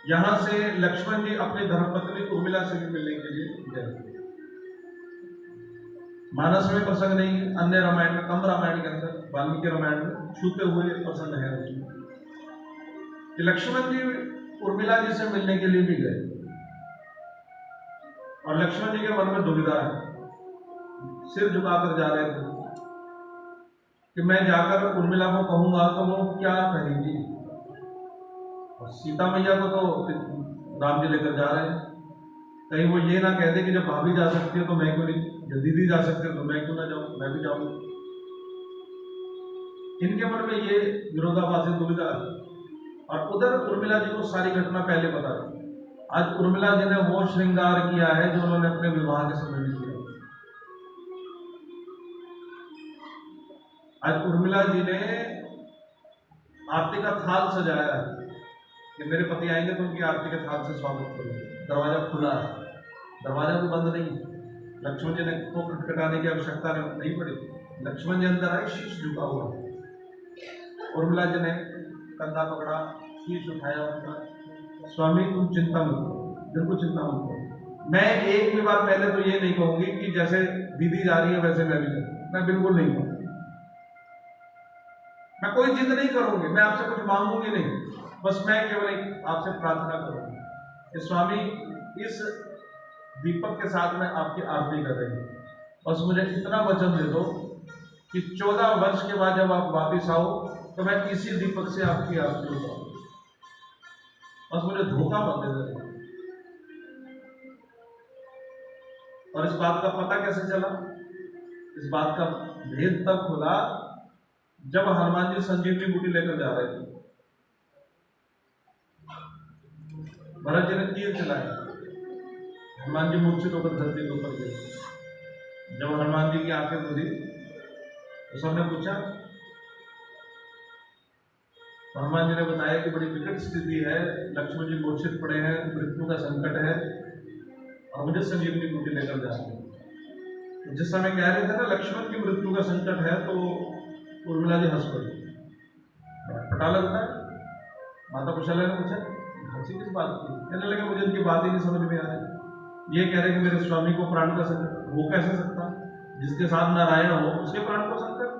यहां से लक्ष्मण जी अपनी धर्मपत्नी उर्मिला से भी मिलने के लिए गए। मानस में प्रसंग नहीं, अन्य रामायण में, कम रामायण के अंदर, वाल्मीकि रामायण में छूते हुए प्रसंग है उसमें कि लक्ष्मण जी उर्मिला जी से मिलने के लिए भी गए और लक्ष्मण जी के मन में दुविधा है, सिर झुकाकर जा रहे थे कि मैं जाकर उर्मिला को कहूंगा तो वो क्या कहेगी। और सीता मैया को तो राम जी लेकर जा रहे हैं, कहीं वो ये ना कह दे कि जब भाभी जा सकती है तो मैं क्यों नहीं, जब दीदी जा सकते हैं तो मैं क्यों ना जाऊं, मैं भी जाऊं। इनके मन में ये विरोधाभासी दुविधा है। और उधर उर्मिला जी को सारी घटना पहले पता है। आज उर्मिला जी ने वो श्रृंगार किया है जो उन्होंने अपने विवाह के समय में किया। आज उर्मिला जी ने आरती का थाल सजाया है कि मेरे पति आएंगे तो उनकी आरती के थाल से स्वागत करूंगा। दरवाजा खुला है, दरवाजा भी बंद नहीं। लक्ष्मण जी ने को खटखटाने की आवश्यकता नहीं पड़ी। लक्ष्मण जी अंदर आए, शीश झुका हुआ। उर्मिला जी ने कंधा पकड़ा, शीश उठाया उनका, स्वामी तुम चिंता मत करो, बिल्कुल चिंता मत करो। मैं एक भी बार पहले तो ये नहीं कहूंगी कि जैसे दीदी जा रही है वैसे मैं भी जाऊँ, मैं बिल्कुल नहीं कहूँगी। मैं कोई जिद नहीं करूंगी, मैं आपसे कुछ मांगूंगी नहीं, बस मैं केवल एक आपसे प्रार्थना करूंगी कि स्वामी इस दीपक के साथ मैं आपकी आरती कर रही हूँ, बस मुझे इतना वचन दे दो कि 14 वर्ष के बाद जब आप वापिस आओ तो मैं इसी दीपक से आपकी आरती उठाऊं, बस मुझे धोखा मत दे देना। और इस बात का पता कैसे चला? इस बात का भेद तब खुला जब हनुमान जी संजीवनी बूटी लेकर जा रहे थे। भरत जी ने तीर चलाया, हनुमान जी मूर्छित होकर धरती के ऊपर गिरे। जब हनुमान जी की आंखें खुली तो सबने पूछा, तो हनुमान जी ने बताया कि बड़ी विकट स्थिति है, लक्ष्मण जी मूर्छित पड़े हैं, मृत्यु का संकट है और मुझे संजीवनी बूटी लेकर जा रहे हैं। तो जिस समय कह रहे थे ना लक्ष्मण की मृत्यु का संकट है, तो उर्मिला जी हंस पड़ी। पता लगता है, माता कौशल्या ने पूछा हंसी किस बात की? कहने लगे मुझे इनकी बात ही नहीं समझ में आ रही। ये कह रहे कि मेरे स्वामी को प्राण का संकट, वो कैसे सकता? जिसके साथ नारायण हो उसके प्राण को संकट।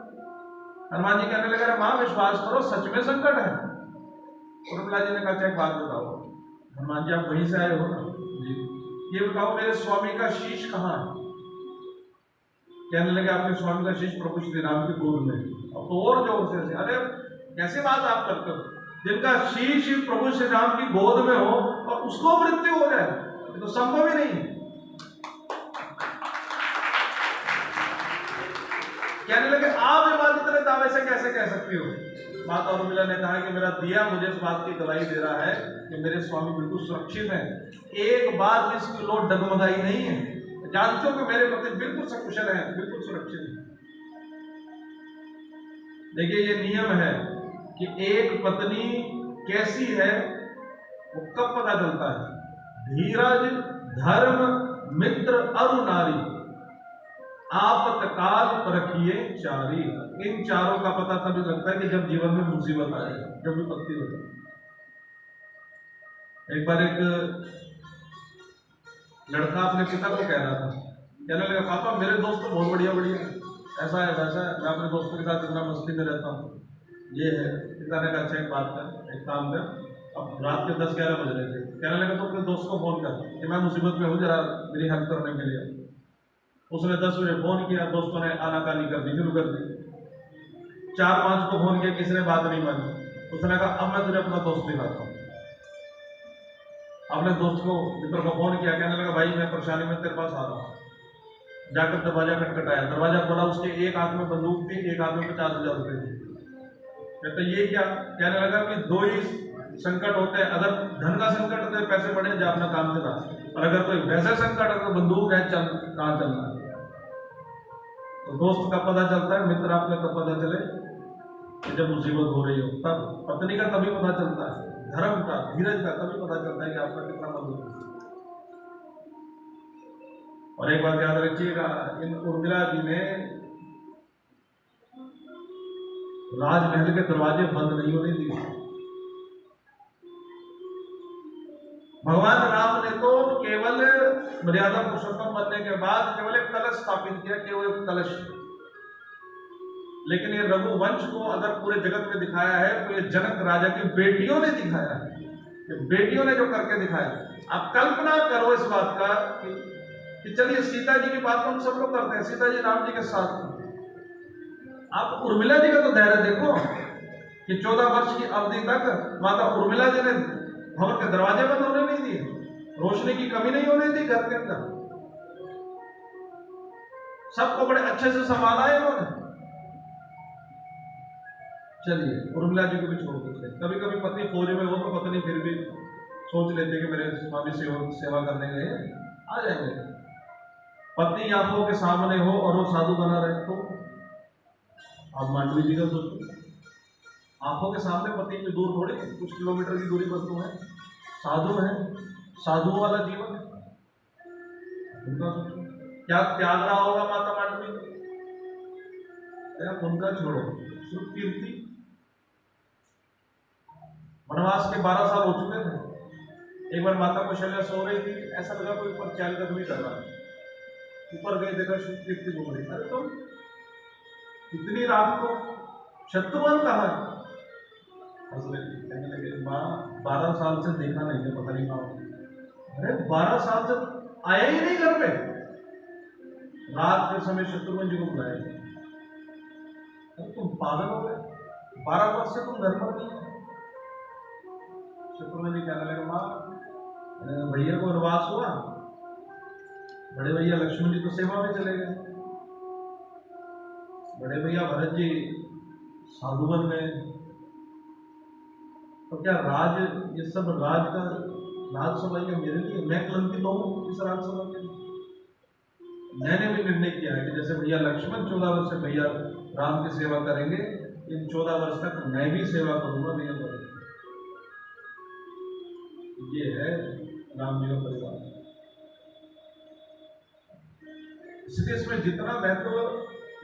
हनुमान जी कहने लगे, माँ विश्वास करो, सच में संकट है। उर्मिला जी ने कहा, अच्छा एक बात बताओ। हनुमान जी आप वहीं से आए हो ना? जी। ये बताओ मेरे स्वामी का शीश कहाँ है? कहने लगे, आपके स्वामी का शीश प्रभु श्री राम की गोद में। अब तो और जोर से, अरे कैसी बात आप करते हो? जिनका शीश प्रभु श्री राम की गोद में हो और उसको मृत्यु हो जाए, ये तो संभव ही नहीं। कहने लगे, आप ये बात इतने दावे से कैसे कह सकती हो? माता उर्मिला ने कहा कि मेरा दिया मुझे इस बात की गवाही दे रहा है कि मेरे स्वामी बिल्कुल सुरक्षित हैं। एक बात इसकी लोट डगमगाई नहीं है। जानते हो कि मेरे पति बिल्कुल सकुशल हैं, बिल्कुल सुरक्षित हैं। देखिए ये नियम है कि एक पत्नी कैसी है वो कब पता चलता है? धीरज, धर्म, मित्र और नारी, आपतकाल परखिए चारी। इन चारों का पता तभी लगता है कि जब जीवन में मुसीबत आए, जब विपत्ति हो जाए। एक बार एक लड़का अपने पिता को कह रहा था, कहने लगा, पापा मेरे दोस्त तो बहुत बढ़िया बढ़िया, ऐसा है वैसा है, मैं अपने दोस्तों के साथ इतना मस्ती में रहता हूँ, ये है। पिता ने कहा, अच्छा एक बात कर, एक काम कर। अब रात के 10-11 बज रहे थे। कहने लगा, तो अपने दोस्त को फोन कर कि मैं मुसीबत में हूँ, जरा मेरी हेल्प करने के लिए। उसने 10 बजे फोन किया, दोस्तों ने आनाकानी करनी शुरू कर दी। 4-5 को फोन किया, किसी ने बात नहीं मानी। उसने कहा, अब मैं तुझे अपना दोस्त दिखाता हूँ। अपने दोस्त को, मित्र को फोन किया, कहने लगा, भाई मैं परेशानी में तेरे पास आ रहा हूँ। जाकर दरवाजा खटखटाया, दरवाजा खोला, उसके एक हाथ में बंदूक थी, एक हाथ में 50,000 रुपए थे। कहते ये क्या? कहने लगा कि दो ही संकट होते हैं, अगर धन का संकट है तो पैसे पड़े जा अपना काम चला, और अगर कोई वैसा संकट है तो बंदूक है, चल कहाँ चलना है। तो दोस्त का पता चलता है, मित्र आपका कब पता चले कि जब मुसीबत हो रही हो, तब पत्नी का तभी पता चलता है, धर्म का, धीरज का तभी पता चलता है कि आपका कितना मजबूत है। और एक बात याद रखिएगा, इन उर्मिला जी ने राजमहल के दरवाजे बंद नहीं होने दिए। भगवान राम ने तो केवल मर्यादा पुरुषोत्तम बनने के बाद केवल एक कलश स्थापित किया, केवल एक कलश। लेकिन ये रघुवंश को अगर पूरे जगत में दिखाया है तो ये जनक राजा की बेटियों ने दिखाया है, ये बेटियों ने जो करके दिखाया। आप कल्पना करो इस बात का कि चलिए सीता जी की बात हम सब लोग करते हैं, सीता जी राम जी के साथ। आप उर्मिला जी का तो धैर्य देखो कि 14 वर्ष की अवधि तक माता उर्मिला जी ने भवन के दरवाजे बंद होने नहीं दिए, रोशनी की कमी नहीं होने दी घर के अंदर, सबको बड़े अच्छे से संभाला है इन्होंने। चलिए उर्मिला जी को भी छोड़ देते हैं। कभी कभी पति फौज में हो तो पत्नी फिर भी सोच लेते कि मेरे स्वामी सेवा करने गए, आ जाएंगे। पत्नी आंखों के सामने हो और वो साधु बना रहे तो आप मांडवी जी का सोचो, आंखों के सामने पति की दूर थोड़ी, कुछ किलोमीटर की दूरी पर तो है, साधु है, साधुओं वाला जीवन है, उनका सोचो क्या त्याग रहा होगा माता मांडवी। उनका छोड़ो, सुख कीर्ति, वनवास के 12 साल हो चुके थे। एक बार माता कौशल्या सो रही थी, ऐसा लगा कोई ऊपर चहलकदमी कर रहा है, ऊपर गए देखा सुख कीर्ति घूम रही। अरे तुम इतनी रात को शत्रुघ्न कहा है? कहने लगे, माँ 12 साल से देखा नहीं है, पता नहीं कहाँ। अरे 12 साल से आया ही नहीं घर पे। रात के समय शत्रुघ्न जी को बुलाया, तुम पागल हो गए, 12 वर्ष से तुम घर पर नहीं है। शत्रुघ्न जी कहने लगे, माँ भैया को वनवास हुआ, बड़े भैया लक्ष्मण जी तो सेवा में चले गए, बड़े भैया भरत जी साधु बन गए, तो क्या राज, ये सब राज का राज्यसभा ये मेरे लिए, मैं कलंकित हूँ इस राज्यसभा के लिए। मैंने भी निर्णय किया है कि जैसे भैया लक्ष्मण 14 वर्ष से भैया राम की सेवा करेंगे, इन 14 वर्ष तक मैं भी सेवा करूंगा भैया पर। ये है राम जी का परिवार। इसलिए इसमें जितना महत्व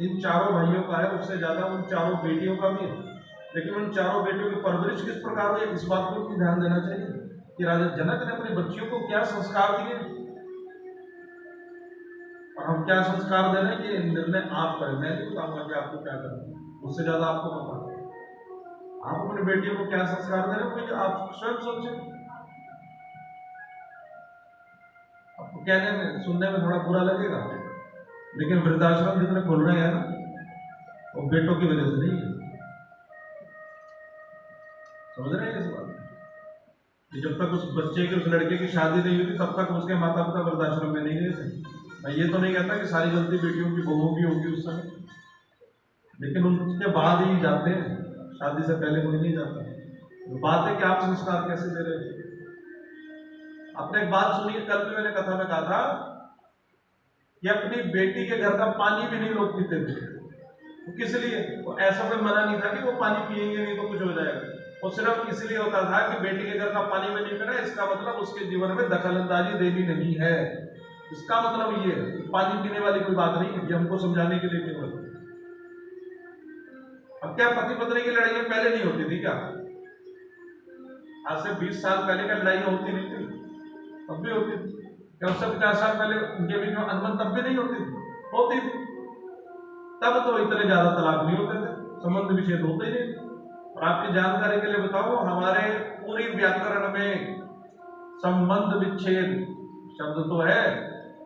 इन चारों भाइयों का है उससे ज्यादा उन चारों बेटियों का भी है। लेकिन उन चारों बेटियों की परवरिश किस प्रकार हुई, इस बात पर भी ध्यान देना चाहिए। कि राजा जनक ने अपनी बच्चियों को क्या संस्कार दिए और हम क्या संस्कार दे रहे हैं कि निर्णय आप करें। मैं नहीं बताऊंगा कि आपको क्या करना है, उससे ज्यादा आपको पता है। आप अपनी बेटियों को क्या संस्कार दे रहे हो आप स्वयं सोचें। आपको कहने में सुनने में थोड़ा बुरा लगेगा, लेकिन वृद्धाश्रम जितने खुल रहे हैं ना, वो बेटों की वजह से नहीं है। समझ रहे हैं इस बात कि जब तक उस बच्चे की, उस लड़के की शादी नहीं हुई तब तक उसके माता पिता वृद्धाश्रम में नहीं गए थे। मैं ये तो नहीं कहता कि सारी गलती बेटियों की, बहुओं की होगी उस समय, लेकिन उनके बाद ही जाते हैं, शादी से पहले कोई नहीं जाता। तो बात है कि आप संस्कार कैसे दे रहे हैं। आपने एक बात सुनी, कल भी मैंने कथा में कहा था कि अपनी बेटी के घर का पानी भी नहीं लोग पीते थे। तो किस लिए? वो ऐसा कोई मना नहीं था कि वो पानी पिएंगे नहीं तो कुछ हो जाएगा, वो सिर्फ इसलिए होता था कि बेटी के घर का पानी में नहीं पीना, इसका मतलब उसके जीवन में दखलंदाजी देनी नहीं है। इसका मतलब ये पानी पीने वाली कोई बात नहीं है, ये हमको समझाने के लिए केवल। अब क्या पति पत्नी की लड़ाई पहले नहीं होती थी क्या? आज से 20 साल पहले क्या लड़ाई होती नहीं थी? तब भी होती थी। क्या उससे 50 साल पहले उनके बीच में अनबन तब भी नहीं होती थी? होती थी। तब तो इतने ज्यादा तलाक नहीं होते थे, संबंध विच्छेद होते ही नहीं। और आपकी जानकारी के लिए बताओ, हमारे पूरी व्याकरण में संबंध विच्छेद शब्द तो है,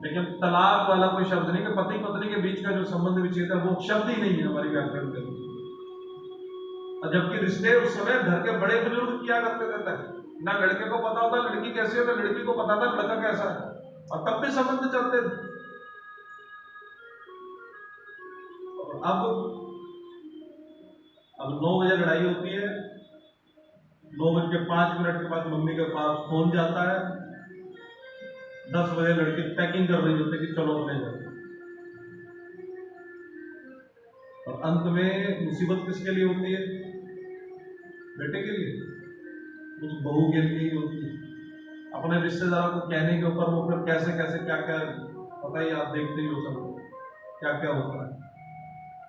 लेकिन तलाक वाला कोई शब्द नहीं कि पति पत्नी के बीच का जो संबंध विच्छेद है वो शब्द ही नहीं है हमारी व्याकरण के अंदर। और जबकि रिश्ते उस समय घर के बड़े बुजुर्ग किया करते थे, ना लड़के को पता होता लड़की कैसी है, ना लड़की को पता था लड़का कैसा है, और तब भी संबंध चलते थे। अब 9 बजे लड़ाई होती है, 9:05 के बाद मम्मी के पास फोन जाता है, 10 बजे लड़की पैकिंग कर रही होती है कि चलो अपने घर। और अंत में मुसीबत किसके लिए होती है? बेटे के लिए, उस बहू के लिए ही होती है। अपने रिश्तेदारों को कहने के ऊपर वो फिर कैसे कैसे क्या क्या, पता ही आप देखते ही हो सब क्या क्या होता है।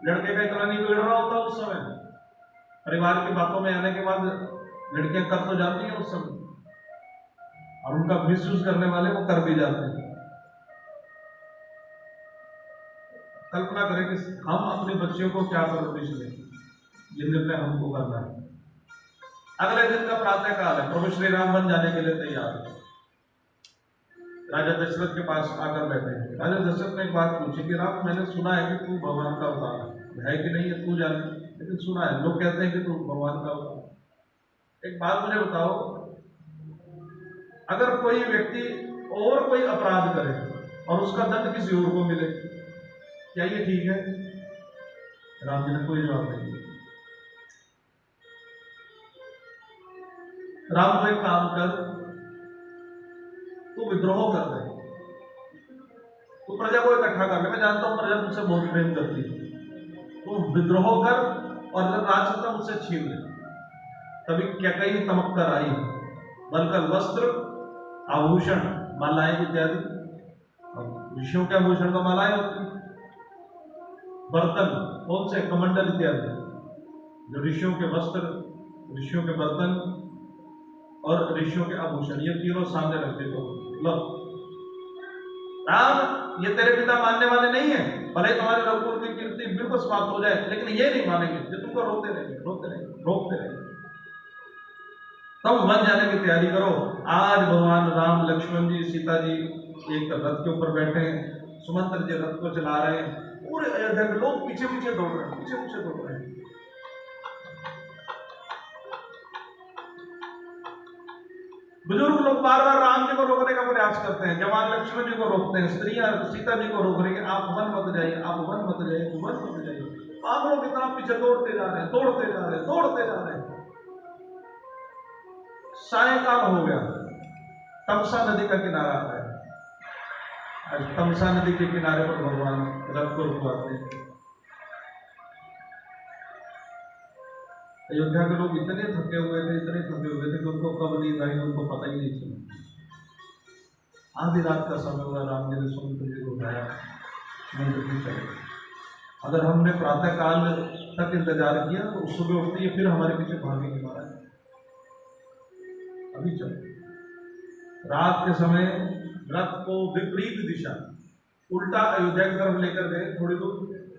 लड़के का इतना नहीं बिगड़ रहा होता उस समय, परिवार की बातों में आने के बाद लड़कियां कर तो जाती हैं उस समय, और उनका मिसयूज करने वाले वो कर भी जाते हैं। कल्पना करें कि हम अपने बच्चों को क्या परवरिश दें, ये निर्णय हमको करना है। अगले दिन का प्रातः काल है, प्रभु श्री राम वन जाने के लिए तैयार है। राजा दशरथ के पास आकर बैठे हैं। राजा दशरथ ने एक बात पूछी कि राम, मैंने सुना है कि तू भगवान का अवतार है कि नहीं है तू जाने, लेकिन सुना है, लोग कहते हैं कि तू भगवान का अवतार। एक बात मुझे बताओ, अगर कोई व्यक्ति और कोई अपराध करे और उसका दंड किसी और को मिले, क्या ये ठीक है? राम जी ने कोई जवाब नहीं दिया। राम को एक काम कर, तू विद्रोह कर दे, तू प्रजा को इकट्ठा कर ले। मैं जानता हूं प्रजा तुझसे बहुत प्रेम करती है, तू विद्रोह कर और राजसत्ता मुझसे छीन ले। तभी क्या कई तमक कर आई, बलकर वस्त्र, आभूषण, मालाएं इत्यादि। ऋषियों के आभूषण तो मालाएं होती, बर्तन कौन से? कमंडल इत्यादि, जो ऋषियों के वस्त्र, ऋषियों के बर्तन और ऋषियों के आभूषण, ये तीनों सामने रखते। तो लो राम, ये तेरे पिता मानने वाले नहीं है, भले तुम्हारे रघुकुल की कीर्ति बिल्कुल समाप्त हो जाए, लेकिन ये नहीं मानेंगे, ये तुमको रोकते रहेंगे, रोकते रहेंगे, रोकते रहेंगे। तब वन जाने की तैयारी करो। आज भगवान राम, लक्ष्मण जी, सीता जी एक रथ के ऊपर बैठे हैं, सुमंत्र जी रथ को चला रहे हैं, पूरे अयोध्या के लोग पीछे पीछे दौड़ रहे हैं, पीछे पीछे दौड़ रहे हैं। बुजुर्ग लोग बार बार राम जी को रोकने का प्रयास करते हैं, जवान लक्ष्मण जी को रोकते हैं, स्त्रियां सीता जी को रोक रही है, आप वन मत जाइए, आप वन मत जाइए, वन मत जाइए। आप लोग इतना पीछे दौड़ते जा रहे हैं, दौड़ते जा रहे हैं, दौड़ते जा रहे हैं। सायंकाल हो गया, तमसा नदी का किनारा आता है। तमसा नदी के किनारे पर भगवान रथ को रुकवाते हैं। अयोध्या के लोग इतने थके हुए थे, इतने थके हुए थे कि उनको कब नींद आई उनको पता ही नहीं चला। आधी रात का समय हुआ, राम जी ने सुमंत्र जी को उठाया, सुमंत्र जी चले। अगर हमने प्रातः काल तक इंतजार किया तो सुबह उठते ही फिर हमारे पीछे भागेंगे महाराज, अभी चलो। रात के समय रथ को विपरीत दिशा उल्टा अयोध्या की तरफ लेकर गए थोड़ी दूर,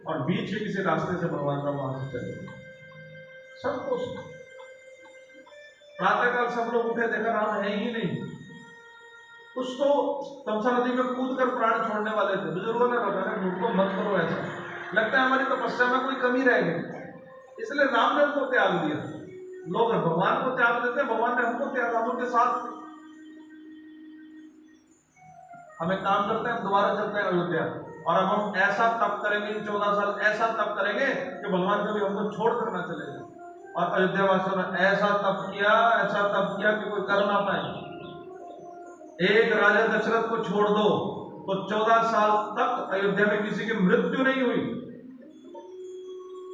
और बीच के किसी रास्ते से भगवान राम वहां से चले गए। सब कुछ प्रातःकाल सब लोग उठे, देखा राम है ही नहीं। कुछ तो तमसा नदी में कूद कर प्राण छोड़ने वाले थे। बुजुर्गों ने बताया उनको मत करो ऐसा, लगता है हमारी तपस्या में कोई कमी रह गई, इसलिए राम ने उनको त्याग दिया। लोग भगवान को त्याग देते हैं, भगवान ने हमको त्याग, हम उनके साथ। हमें काम करते हैं, दोबारा चलते हैं अयोध्या, और अब हम ऐसा तप करेंगे, 14 साल ऐसा तप करेंगे कि भगवान कभी हमको छोड़ कर ना चले जाए। और अयोध्या वासियों ने ऐसा तप किया, ऐसा तप किया कि कोई कर ना पाए। एक राजा दशरथ को छोड़ दो तो 14 साल तक अयोध्या में किसी की मृत्यु नहीं हुई,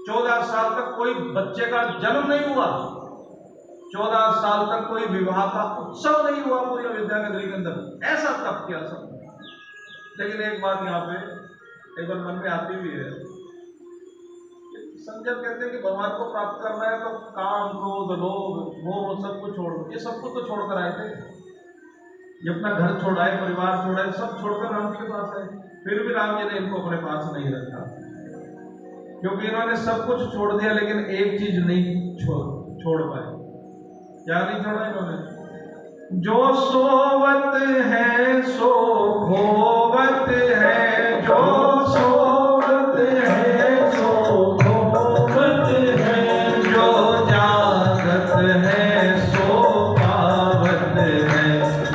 14 साल तक कोई बच्चे का जन्म नहीं हुआ, 14 साल तक कोई विवाह का उत्सव नहीं हुआ पूरी अयोध्या नगरी के अंदर। ऐसा तप किया सब। लेकिन एक बात यहाँ पे एक बार मन में आती भी है, संजय कहते हैं कि भगवान को प्राप्त करना है तो काम, क्रोध, लोभ, मोह सब कुछ छोड़ दो। ये सब कुछ तो छोड़कर आए थे, ये अपना घर छोड़ाए, परिवार छोड़ाए, सब छोड़कर राम के पास आए। फिर भी राम जी ने इनको अपने पास नहीं रखा, क्योंकि इन्होंने सब कुछ छोड़ दिया, लेकिन एक चीज नहीं छोड़ पाए। क्या नहीं छोड़ा इन्होंने? जो सोवत है सो खोवत है, जो सोवत है सो खोवत है, जो जागत है सो पावत है,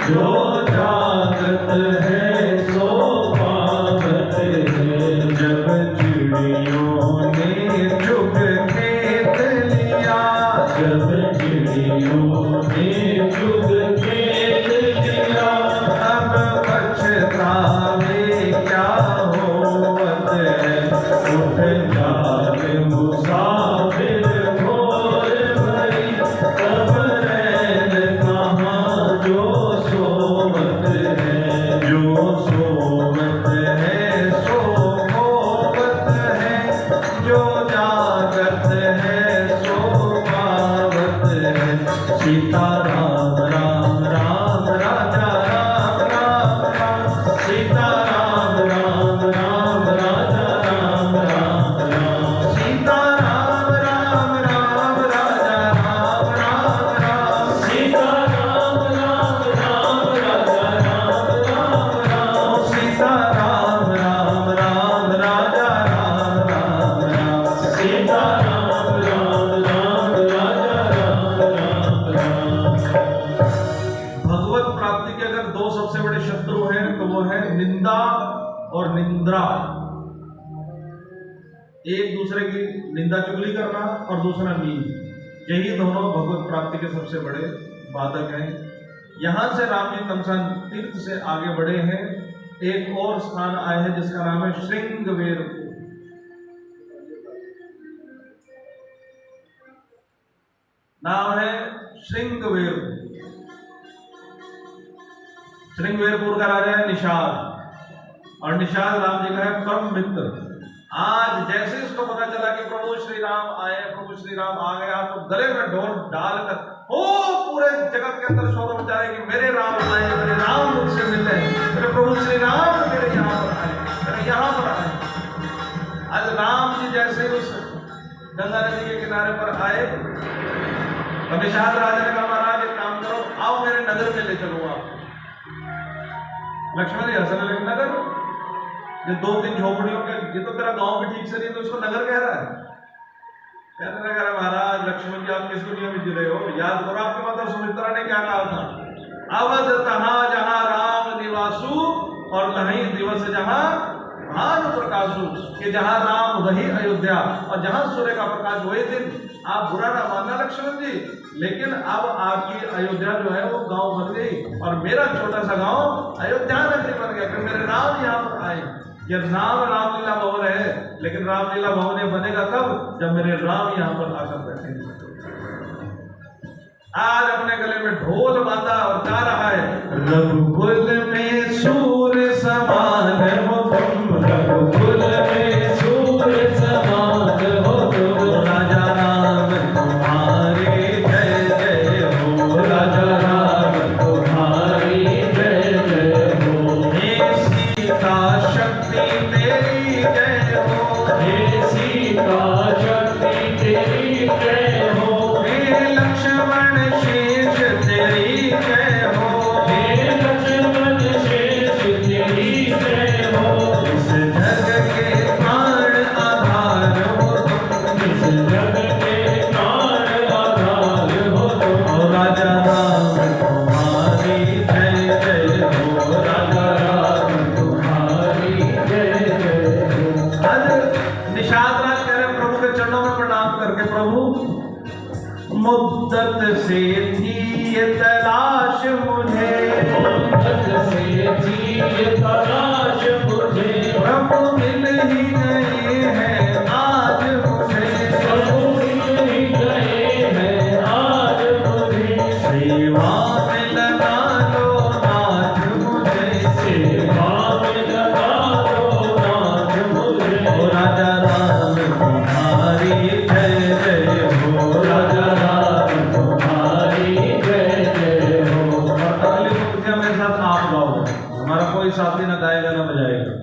जो जागत है सो पावत है। जब चिड़ियों ने चुग खेत लिया, जब चिड़ियों ने चुग खेत लिया, अब पछतावे क्या होवत है। उठ जाग मुसाफिर भोर भई, तब रैन कहाँ जो सोवत है, जो सोवत है सो खोवत है, जो जागत है सो पावत है। सीता राम राम राम राजा राम राम राम, सीता राम राम राम राजा राम राम राम, सीता राम राम राम राजा राम राम राम, सीता राम राम राम राजा राम राम राम, सीता राम राम राम राजा राम राम राम, सीता राम राम राम राजा राम राम राम। भगवत प्राप्ति के अगर दो सबसे बड़े शत्रु हैं तो वो है निंदा और निंद्रा। एक दूसरे की निंदा चुगली करना और दूसरा नींद, यही दोनों भगवत प्राप्ति के सबसे बड़े बाधक हैं। यहां से राम जी तमसा तीर्थ से आगे बढ़े हैं, एक और स्थान आए हैं जिसका नाम है श्रृंगवेर। नाम है श्रृंगवेर। श्रृंगवेरपुर का राजा है निषाद, और निषाद राम जी का है परम मित्र। आज जैसे इसको पता चला कि प्रभु श्री राम आए, प्रभु श्री राम आ गया, तो गले में ढोल डालकर हो पूरे जगत के अंदर शोर मचा रहे कि मेरे राम आए, मेरे राम मुझसे मिले, मेरे प्रभु श्री राम मेरे यहाँ पर आए, मेरे यहाँ पर आए। आज राम जी जैसे उस गंगा नदी के किनारे पर आए, तो निषाद राजा ने कहा महाराज एक काम करो, आओ मेरे नगर में ले चलो आप। लक्ष्मण जी हंसने लगे, नगर? ये 2-3 झोपड़ियों के, ये तो तेरा गांव भी ठीक से नहीं, तो उसको नगर कह रहा है? कहने लगा महाराज लक्ष्मण जी आप किस दुनिया में जी रहे हो? याद करो आपकी माता सुमित्रा ने क्या कहा था, अवध तहाँ जहाँ राम निवासु, और नहीं दिवस जहाँ भानु प्रकाशु, कि जहाँ राम वही अयोध्या, और जहाँ सूर्य का प्रकाश वही दिन। आप बुरा ना मानना लक्ष्मण जी, लेकिन अब आपकी अयोध्या जो है वो गांव बन गई, और मेरा छोटा सा गांव अयोध्या नगरी बन गया, फिर मेरे राम यहाँ पर आए। ये नाम रामलीला भवन है, लेकिन रामलीला भवन ये बनेगा कब? जब मेरे राम यहाँ पर आकर बैठेंगे। आज अपने गले में ढोल बांधा और गा रहा है, रघुकुल में सूर्य समान हो तुम, रघुकुल में सूर्य समान हो तुम, राजा राम तुम्हारे जय जय हो, राजा राम तुम्हारी प्रभु मुद्दत से थी ये तलाश मुझे, मुद्दत से थी ये तलाश मुझे, प्रभु मिल ही गए हैं आज मुझे, प्रभु मिल ही गए हैं आज मुझे, सेवा में लगा लो नाथ मुझे, सेवा में लगा लो नाथ मुझे, ओ राजा राम तुम्हारी जय जय हो, राजा राम तुम्हारी जय जय हो। और अगली पंक्तियां मेरे साथ आप गाओ, हमारा कोई साथी ना गाएगा ना बजाएगा।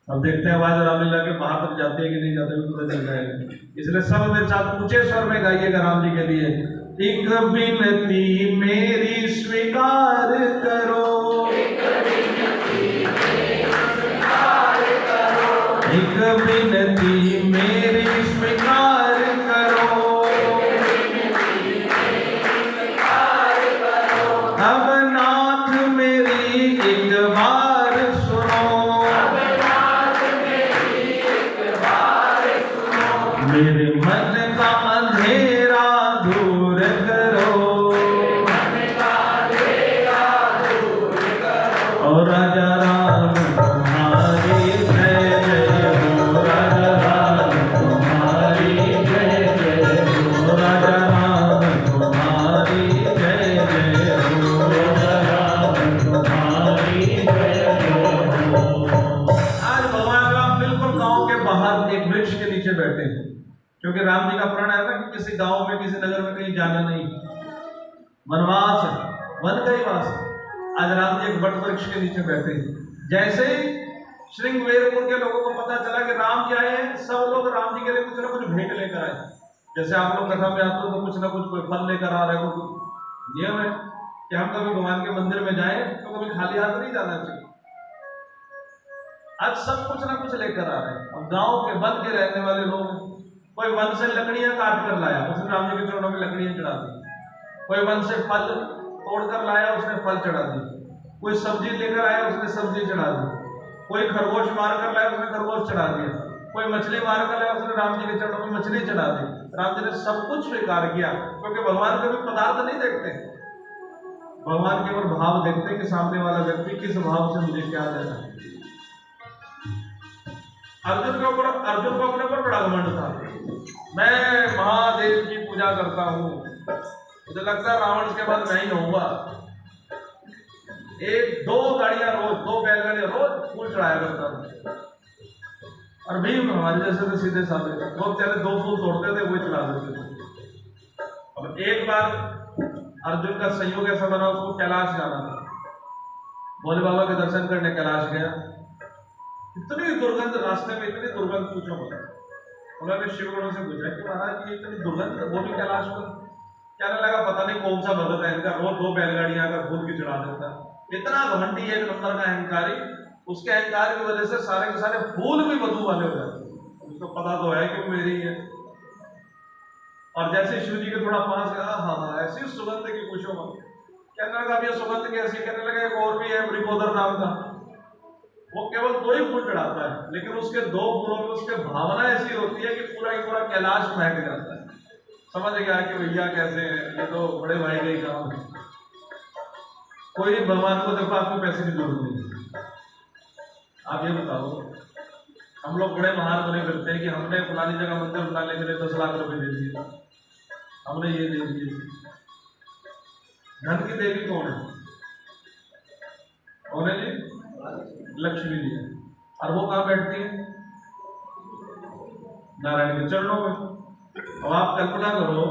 अब देखते हैं आवाज रामलीला के बाहर तक जाती है कि नहीं जाती, पूरा चल जाएगा। इसलिए सब मेरे साथ ऊंचे स्वर में गाइएगा राम जी के लिए। एक विनती मेरी स्वीकार करो, एक विनती मेरी स्वीकार करो, अब नाथ मेरी एक बार सुनो, मेरे मन का अंधेरा दूर करो, और राजा राम तुम्हारी जय जय हो, राजा राम तुम्हारी जय जय हो, राजा राम तुम्हारी जय जय हो, राजा राम तुम्हारी जय जय हो। आज भगवान राम बिल्कुल गांव के बाहर एक वृक्ष के नीचे बैठे हैं, क्योंकि राम जी का प्रण है ना कि किसी गांव में किसी नगर में कहीं जाना नहीं, वनवास है, वन का ही वास है। आज राम जी एक वट वृक्ष के नीचे बैठे हैं। जैसे ही श्रृंगवेरपुर के लोगों को पता चला कि राम जी आए हैं, सब लोग राम जी के लिए कुछ ना कुछ भेंट लेकर आए। जैसे आप लोग कथा में आते हो तो कुछ ना कुछ कोई फल लेकर आ रहे हो। नियम है कि हम कभी भगवान के मंदिर में जाएं तो कभी खाली हाथ नहीं जाना चाहिए। आज सब कुछ ना कुछ लेकर आ रहे हैं। अब गांव के वन के रहने वाले लोग, कोई वन से लकड़ियां काट कर लाया, उसने राम जी के चरणों में लकड़ियां चढ़ा दी। कोई वन से फल तोड़कर लाया, उसने फल चढ़ा दी। कोई सब्जी लेकर आया, उसने सब्जी चढ़ा दी। कोई खरगोश मार कर लाया, उसने खरगोश चढ़ा दिया। कोई मछली मार कर लाया, उसने राम जी के चरणों में मछली चढ़ा दी। राम जी ने सब कुछ स्वीकार किया, क्योंकि भगवान कभी पदार्थ नहीं देखते, भगवान केवल भाव देखते कि सामने वाला व्यक्ति किस भाव से मुझे क्या दे रहा है। अर्जुन को अपने ऊपर बड़ा घमंड था। मैं महादेव की पूजा करता हूँ, मुझे लगता है रावण के बाद मैं ही होऊंगा। एक दो गाड़ियां रोज, दो बैलगाड़ियां रोज फूल चढ़ाया करता था। और भीम हमारे जैसे तो सीधे साधे लोग चले, दो फूल तोड़ते थे, वही चढ़ा देते थे। अब एक बार अर्जुन का संयोग ऐसा बना, उसको कैलाश जाना था। भोले बाबा के दर्शन करने कैलाश गया। इतनी दुर्गंध रास्ते में, इतनी दुर्गंध पूछो मत। उन्होंने शिव गुरु से पूछा कि महाराज ये इतनी दुर्गंध, वो भी कैलाश पर। कहने लगा पता नहीं कौन सा भगत है इनका, रोज दो बैलगाड़ियां का फूल की चढ़ा देता। इतना घमंडी, एक नंबर का अहंकारी। उसके अहंकार की वजह से सारे के सारे फूल भी वधू वाले हो जाते। उसको पता तो है कि वो मेरी है। और जैसे शिव जी के थोड़ा पास गया, हाँ ऐसी सुगंध की पूछो मत। कहने लगा अब ये सुगंध कैसी? कहने लगा एक और भी है मृगोदर नाम का, वो केवल दो ही फूल चढ़ाता है, लेकिन उसके दो फूलों में उसके भावना ऐसी होती है कि पूरा ही पूरा कैलाश महक जाता है। समझ गया कि भैया कैसे हैं, ये तो बड़े भाई का ही काम है। कोई भगवान को देखो, आपको पैसे की जरूरत नहीं। आप ये बताओ, हम लोग बड़े महान बने फिरते हैं कि हमने फलानी जगह मंदिर बनाने के लिए 10 लाख रुपए दे दिए, हमने ये दे दिए। धन की देवी कौन है? कौन है जी? लक्ष्मी जी। और वो कहाँ बैठती है? नारायण के चरणों में। अब आप कल्पना करो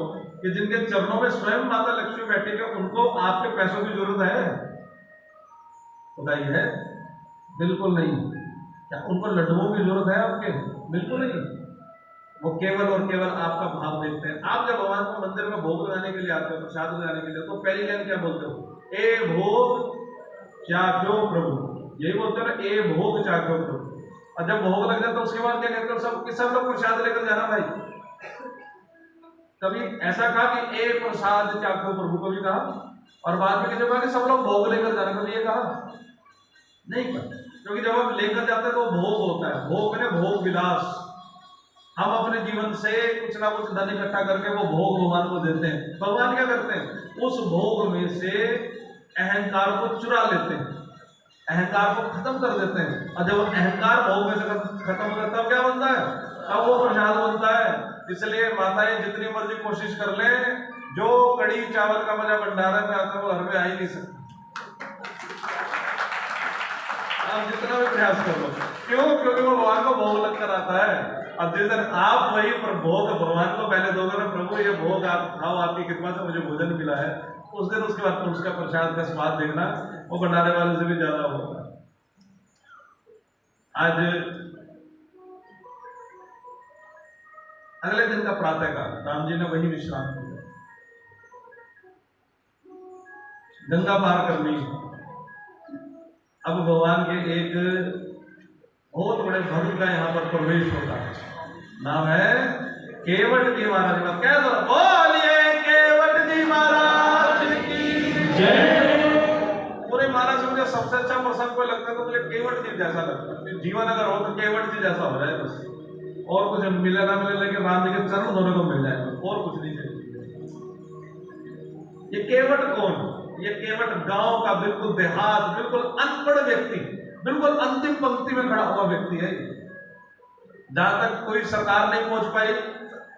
कि जिनके चरणों में स्वयं माता लक्ष्मी बैठी है, उनको आपके पैसों की जरूरत है? बताइए, है? बिल्कुल नहीं। क्या उनको लड्डुओं की जरूरत है आपके? बिल्कुल नहीं। वो केवल और केवल आपका भाव देखते हैं। आप जब भगवान को मंदिर में भोग लगाने के लिए आते हो, प्रसाद लगाने के लिए, तो पहली लाइन क्या बोलते हो? ए भोग चाख्यो प्रभु। यही बोलते हो ना, ए भोग चाख्यो प्रभु। और जब भोग लग जाता है उसके बाद क्या कहते हो? सब लोग प्रसाद लेकर जाना भाई। कभी ऐसा कहा कि ए प्रसाद चाख्यो प्रभु, कभी कहा? और बाद में किसी कहा कि सब लोग भोग लेकर जाना, कभी ये कहा? नहीं कहा। क्योंकि जब हम लेकर जाते हैं तो भोग होता है। भोग मैंने भोग विलास, हम अपने जीवन से कुछ ना कुछ धन इकट्ठा करके वो भोग भगवान को देते हैं। भगवान क्या करते हैं, उस भोग में से अहंकार को चुरा लेते हैं, अहंकार को खत्म कर देते हैं। और जब अहंकार भोग में से खत्म होता है तब क्या बनता है, तब वो प्रसाद बनता है। इसलिए माताएं जितनी मर्जी कोशिश कर ले, जो कड़ी चावल का मजा भंडारे में आता है वो घर में आ ही नहीं सकता। आप जितना भी प्रयास कर लो, क्यों? क्योंकि वो भगवान को भोग लग कर आता है। अब जिस दिन आप वही भोग भगवान को पहले दोगे ना, प्रभु ये भोग आप खाओ, आपकी कृपा से मुझे भोजन मिला है, उस दिन उसके बाद उसका प्रसाद का स्वाद देखना वो भंडारे वाले से भी ज्यादा होगा। आज अगले दिन का प्रातः काल राम जी ने वही विश्राम किया, गंगा पार कर ली। अब भगवान के एक बहुत बड़े भक्त का यहाँ पर प्रवेश होता है, नाम है केवट जी महाराज का। क्या बोलिए केवट जी महाराज की जय। पूरे महाराज से मुझे सबसे अच्छा प्रसंग कोई लगता है तो मुझे केवट जी जैसा लगता है। जीवन अगर हो तो केवट जी जैसा हो जाए बस, और कुछ मिले ना मिले, लेकिन राम जी के चरण दोनों को मिल जाए, और कुछ नहीं चाहिए। ये केवट कौन? ये केवट गांव का बिल्कुल देहात, बिल्कुल अनपढ़ व्यक्ति, बिल्कुल अंतिम पंक्ति में खड़ा हुआ व्यक्ति है। जहां तक कोई सरकार नहीं पहुंच पाई,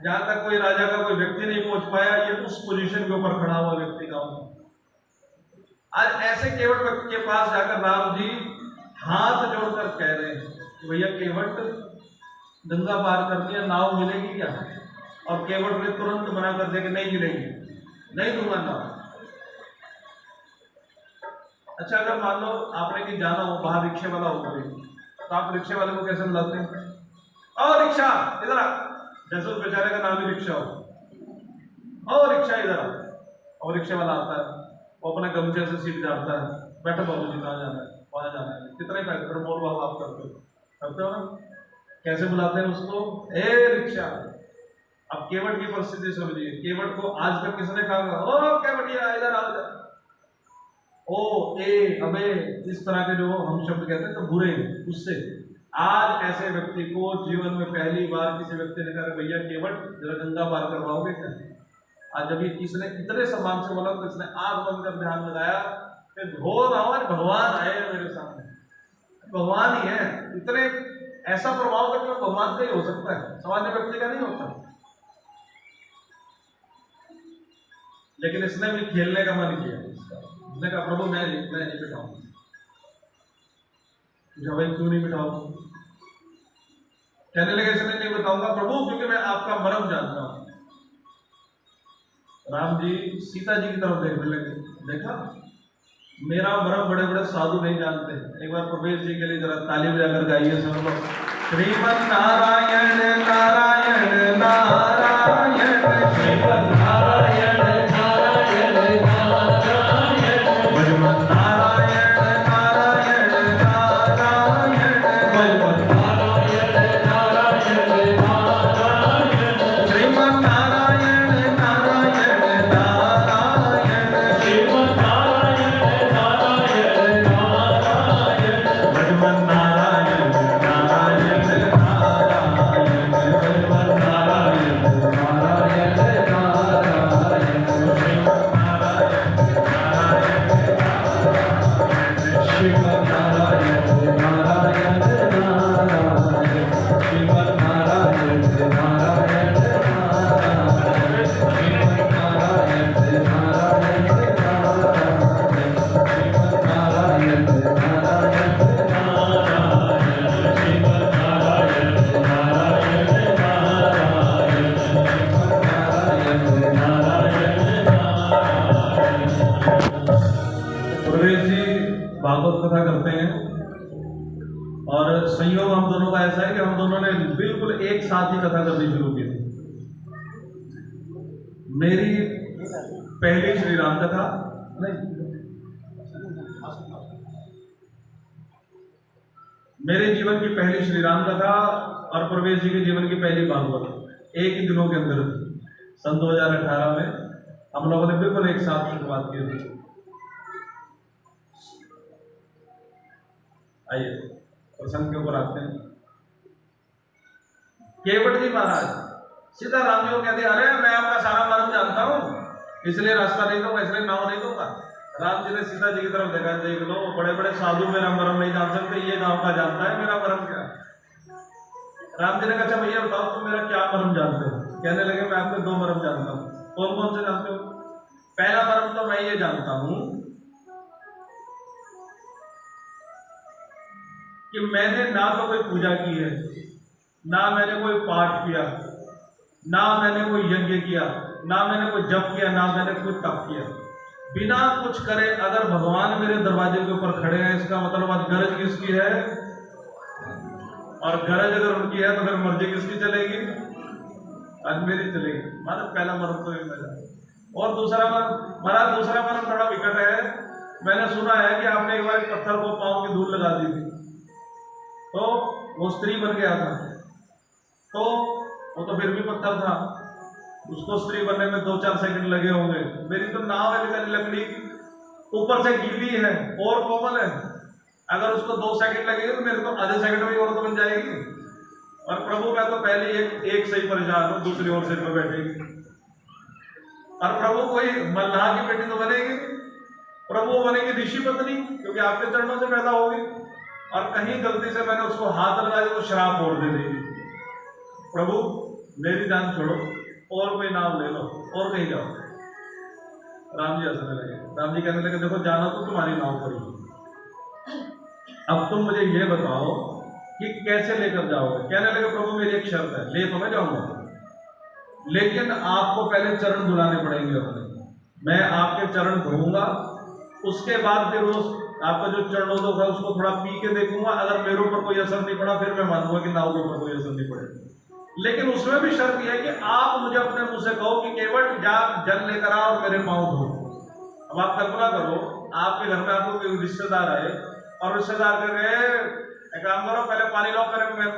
जहां तक कोई राजा का कोई व्यक्ति नहीं पहुंच पाया, ये उस पोजीशन के ऊपर खड़ा हुआ व्यक्ति गांव में। आज ऐसे केवट व्यक्ति के पास जाकर राम जी हाथ जोड़कर कह रहे हैं कि भैया केवट, गंगा पार करनी है, नाव मिलेगी क्या? और केवट ने तुरंत मना कर दिया कि नहीं मिलेगी, नहीं दूंगा नाव। अच्छा, अगर मान लो आपने कि जाना हो, बाहर रिक्शे वाला हो कोई, तो आप रिक्शे वाले को कैसे बुलाते हैं? और रिक्शा इधर आ, जैसे उस बेचारे का नाम ही रिक्शा हो, और रिक्शा इधर आ। और रिक्शे वाला आता है, वो अपने गमछे से सीट जाता है, बैठो बाबू जी, कहाँ जाना है? वहां जाना है, कितने पैसे? फिर मोल भाव आप करते हो ना? कैसे बुलाते हैं उसको? ए रिक्शा। अब केवट की परिस्थिति समझिए, केवट को आज तक किसने कहा ओ केवटिया इधर आ जा, ओ ए अबे, इस तरह के जो हम शब्द कहते हैं तो बुरे, उससे आज ऐसे व्यक्ति को जीवन में पहली बार किसी व्यक्ति ने कहा भैया केवट जरा गंगा पार करवाओगे क्या? आज जब इसने इतने सम्मान से बोला तो इसने आंख बंद कर ध्यान लगाया, फिर घोर आवाज भगवान आए मेरे सामने, भगवान ही है। इतने ऐसा प्रभाव करके भगवान का ही हो सकता है, सामान्य व्यक्ति का नहीं होता। लेकिन इसने भी खेलने का मन किया, उसने कहा प्रभु मैं नहीं बिठाऊंगा। भाई क्यों नहीं बिठाऊंगा? कहने लगे इसने नहीं बताऊंगा प्रभु, क्योंकि मैं आपका मर्म जानता हूं। राम जी सीता जी की तरफ देखने लगे, देखा मेरा मर्म बड़े बड़े साधु नहीं जानते। एक बार प्रवेश जी के लिए जरा ताली बजाकर गाइए सब लोग, श्रीमन नारायण नारायण नारायण, श्रीमन नारायण नारायण नारायण, भगवान नारायण नारायण नारायण, भगवान नारायण नारायण नारायण, श्रीमन नारायण नारायण नारायण, श्रीमन नारायण नारायण नारायण, भगवान नारायण नारायण नारायण, भगवान नारायण नारायण नारायण, श्रीमन नारायण नारायण नारायण, श्रीमन नारायण नारायण नारायण, श्रीमन नारायण नारायण नारायण, श्रीमन नारायण नारायण नारायण, श्रीमन नारायण नारायण नारायण, श्रीमन नारायण नारायण। प्रवेश जी भागवत कथा करते हैं, और संयोग हम दोनों का ऐसा है कि हम दोनों ने बिल्कुल एक साथ ही कथा करनी शुरू की थी। मेरी पहली श्री राम कथा नहीं, मेरे जीवन की पहली श्री राम कथा और प्रवेश जी के जीवन की पहली भागवत एक ही दिनों के अंदर सन 2018 में हम लोगों ने बिल्कुल एक साथ शुरुआत की थी। आइए प्रसंग के ऊपर आते हैं। केवट जी महाराज सीधा राम जी को कहते, अरे मैं आपका सारा मर्म जानता हूँ, इसलिए रास्ता नहीं दूंगा, इसलिए नाव नहीं दूंगा। राम जी ने सीता जी की तरफ देखा, देख लो बड़े बड़े साधु मेरा मर्म नहीं जान सकते, ये गांव का जानता है मेरा मर्म क्या। राम जी ने कहा, अच्छा भैया बताओ तुम मेरा क्या मर्म जानते हो। कहने लगे, मैं आपके दो मर्म जानता हूँ। कौन कौन से जानते हो? पहला मर्म तो मैं ये जानता हूं कि मैंने ना तो कोई पूजा की है, ना मैंने कोई पाठ किया, ना मैंने कोई यज्ञ किया, ना मैंने कोई जप किया, ना मैंने कोई तप किया। बिना कुछ करे अगर भगवान मेरे दरवाजे के ऊपर खड़े हैं, इसका मतलब आज गरज किसकी है? और गरज अगर उनकी है तो फिर मर्जी किसकी चलेगी? आज मेरी चलेगी। मतलब पहला मर्म तो ये मेरा। और दूसरा मर्म थोड़ा विकट है। मैंने सुना है कि आपने एक बार पत्थर को पांव की धूल लगा दी थी, तो वो स्त्री बन गया था। तो वो तो फिर भी पत्थर था, उसको स्त्री बनने में 2-4 सेकंड लगे होंगे। मेरी तो नाव है बेचारी लकड़ी की, ऊपर से गीली है और कोमल है, अगर उसको 2 सेकंड लगेंगे तो मेरे को आधे सेकंड में और तो बन जाएगी। और प्रभु मैं तो पहले एक से ही परेशान हूं, दूसरी ओर सिर पे बैठेगी। और प्रभु कोई मल्लाह की बेटी तो बनेगी, प्रभु बनेगी ऋषि पत्नी, क्योंकि आपके चरणों से पैदा होगी। और कहीं गलती से मैंने उसको हाथ लगा दिया तो श्राप और दे देगी। प्रभु मेरी जान छोड़ो, और कोई नाम ले लो और कहीं जाओ। राम जी हंसने लगे। राम जी कहने लगे, देखो जाना तो तुम्हारी नाव पर ही, अब तुम मुझे ये बताओ कि कैसे लेकर जाओगे। कहने लगे, प्रभु मेरी एक शर्त है, ले तो मैं जाऊंगा, लेकिन आपको पहले चरण धुलाने पड़ेंगे अपने। मैं आपके चरण धोऊंगा, उसके बाद फिर उस आपका जो चरणोदक है उसको थोड़ा पी के देखूंगा, अगर मेरे ऊपर कोई असर नहीं पड़ा फिर मैं मानूंगा कि नाव के ऊपर कोई असर नहीं पड़ेगा। लेकिन उसमें भी शर्त यह है कि आप मुझे अपने मुंह से कहो कि केवल जा जल लेकर आओ और मेरे पांव धो। अब आप कल्पना करो, आपके घर में आपको कोई रिश्तेदार आए और रिश्तेदार कह रहे एक काम करो, पहले पानी लो,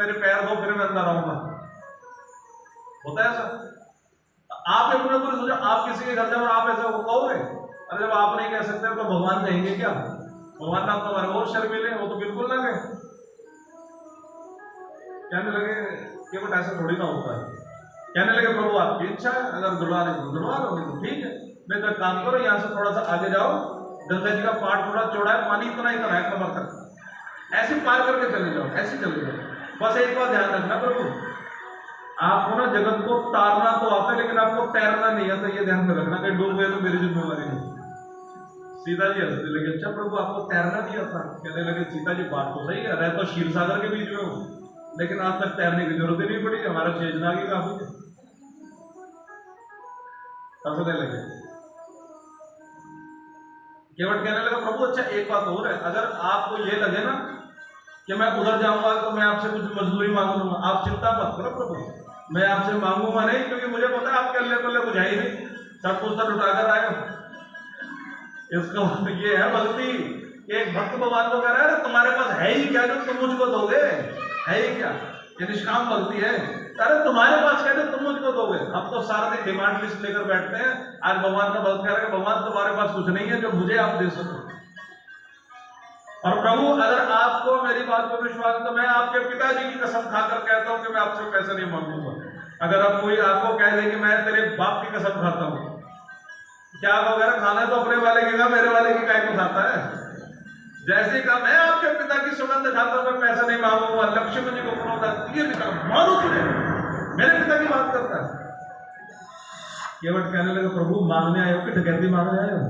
मेरे पैर धो, फिर मैं अंदर आऊंगा। होता है ऐसा? आप अपने ऊपर सोचो, आप किसी के घर जाओ और आप ऐसा कहोगे? अरे जब आप नहीं कह सकते तो भगवान कहेंगे क्या? भगवान नाम तुम्हारे और शर्मिले, वो तो बिल्कुल ना गए। कहने लगे कि बट ऐसा थोड़ी ना होता है। कहने लगे, प्रभु आपकी इच्छा है, अगर धुलवा ले तो धुलवा लोगे तो ठीक है। मैं तो काम करो, यहाँ से थोड़ा सा आगे जाओ, गंगा जी का पाठ थोड़ा चौड़ा है, पानी इतना है कमर तक, ऐसे पार करके चले जाओ, ऐसे चले जाओ। बस एक बात ध्यान रखना प्रभु, आपको ना जगत को तारना तो आता है, लेकिन आपको तैरना नहीं आता, ये ध्यान में रखना, कहीं डूब गए तो मेरी जिम्मेवारी नहीं। सीता जी हंसने लगे, अच्छा प्रभु आपको तैरना नहीं आता? कहने लगे, सीता जी बात तो सही है, रह तो क्षीर सागर के बीच में हूं, लेकिन आज तक तैरने की जरूरत ही नहीं पड़ी, हमारा शेषनाग ही काफी है। हंसने लगे। केवट कहने लगा, प्रभु अच्छा एक बात और है, अगर आपको ये लगे ना कि मैं उधर जाऊंगा तो मैं आपसे कुछ मजदूरी मांग लूंगा, आप चिंता मत करो प्रभु, मैं आपसे मांगूंगा नहीं, क्योंकि मुझे पता है आपके अल्ले पल्ले कुछ है ही नहीं, सब कुछ तो लुटाकर आए हो। इसका मतलब ये है भक्ति। एक भक्त भगवान को कह रहा है, तुम्हारे पास है ही क्या जो तुम मुझको दोगे? है ही क्या? ये निष्काम भक्ति है। अरे तुम्हारे पास क्या जो तुम मुझको दोगे? अब तो सारा दिन डिमांड लिस्ट लेकर बैठते हैं। आज भगवान का भक्त कह रहा है, भगवान तुम्हारे पास कुछ नहीं है जो मुझे आप दे सको। और प्रभु अगर आपको मेरी बात पर विश्वास है तो मैं आपके पिताजी की कसम खाकर कहता हूं कि मैं आपसे पैसे नहीं मांगूंगा। अगर अब कोई आपको कह दे कि मैं तेरे बाप की कसम खाता हूं, क्या वगैरह खाना तो अपने वाले की का, मेरे वाले की काय को खाता है? जैसे कहा मैं आपके पिता की सुगंध खाता हूं, मैं पैसा नहीं मांगूंगा, लक्ष्मण जी को मारो तुझे, मेरे पिता की बात करता है। केवट कहने लगे, प्रभु मांगने आए हो कि डकैती मांगने आए हो?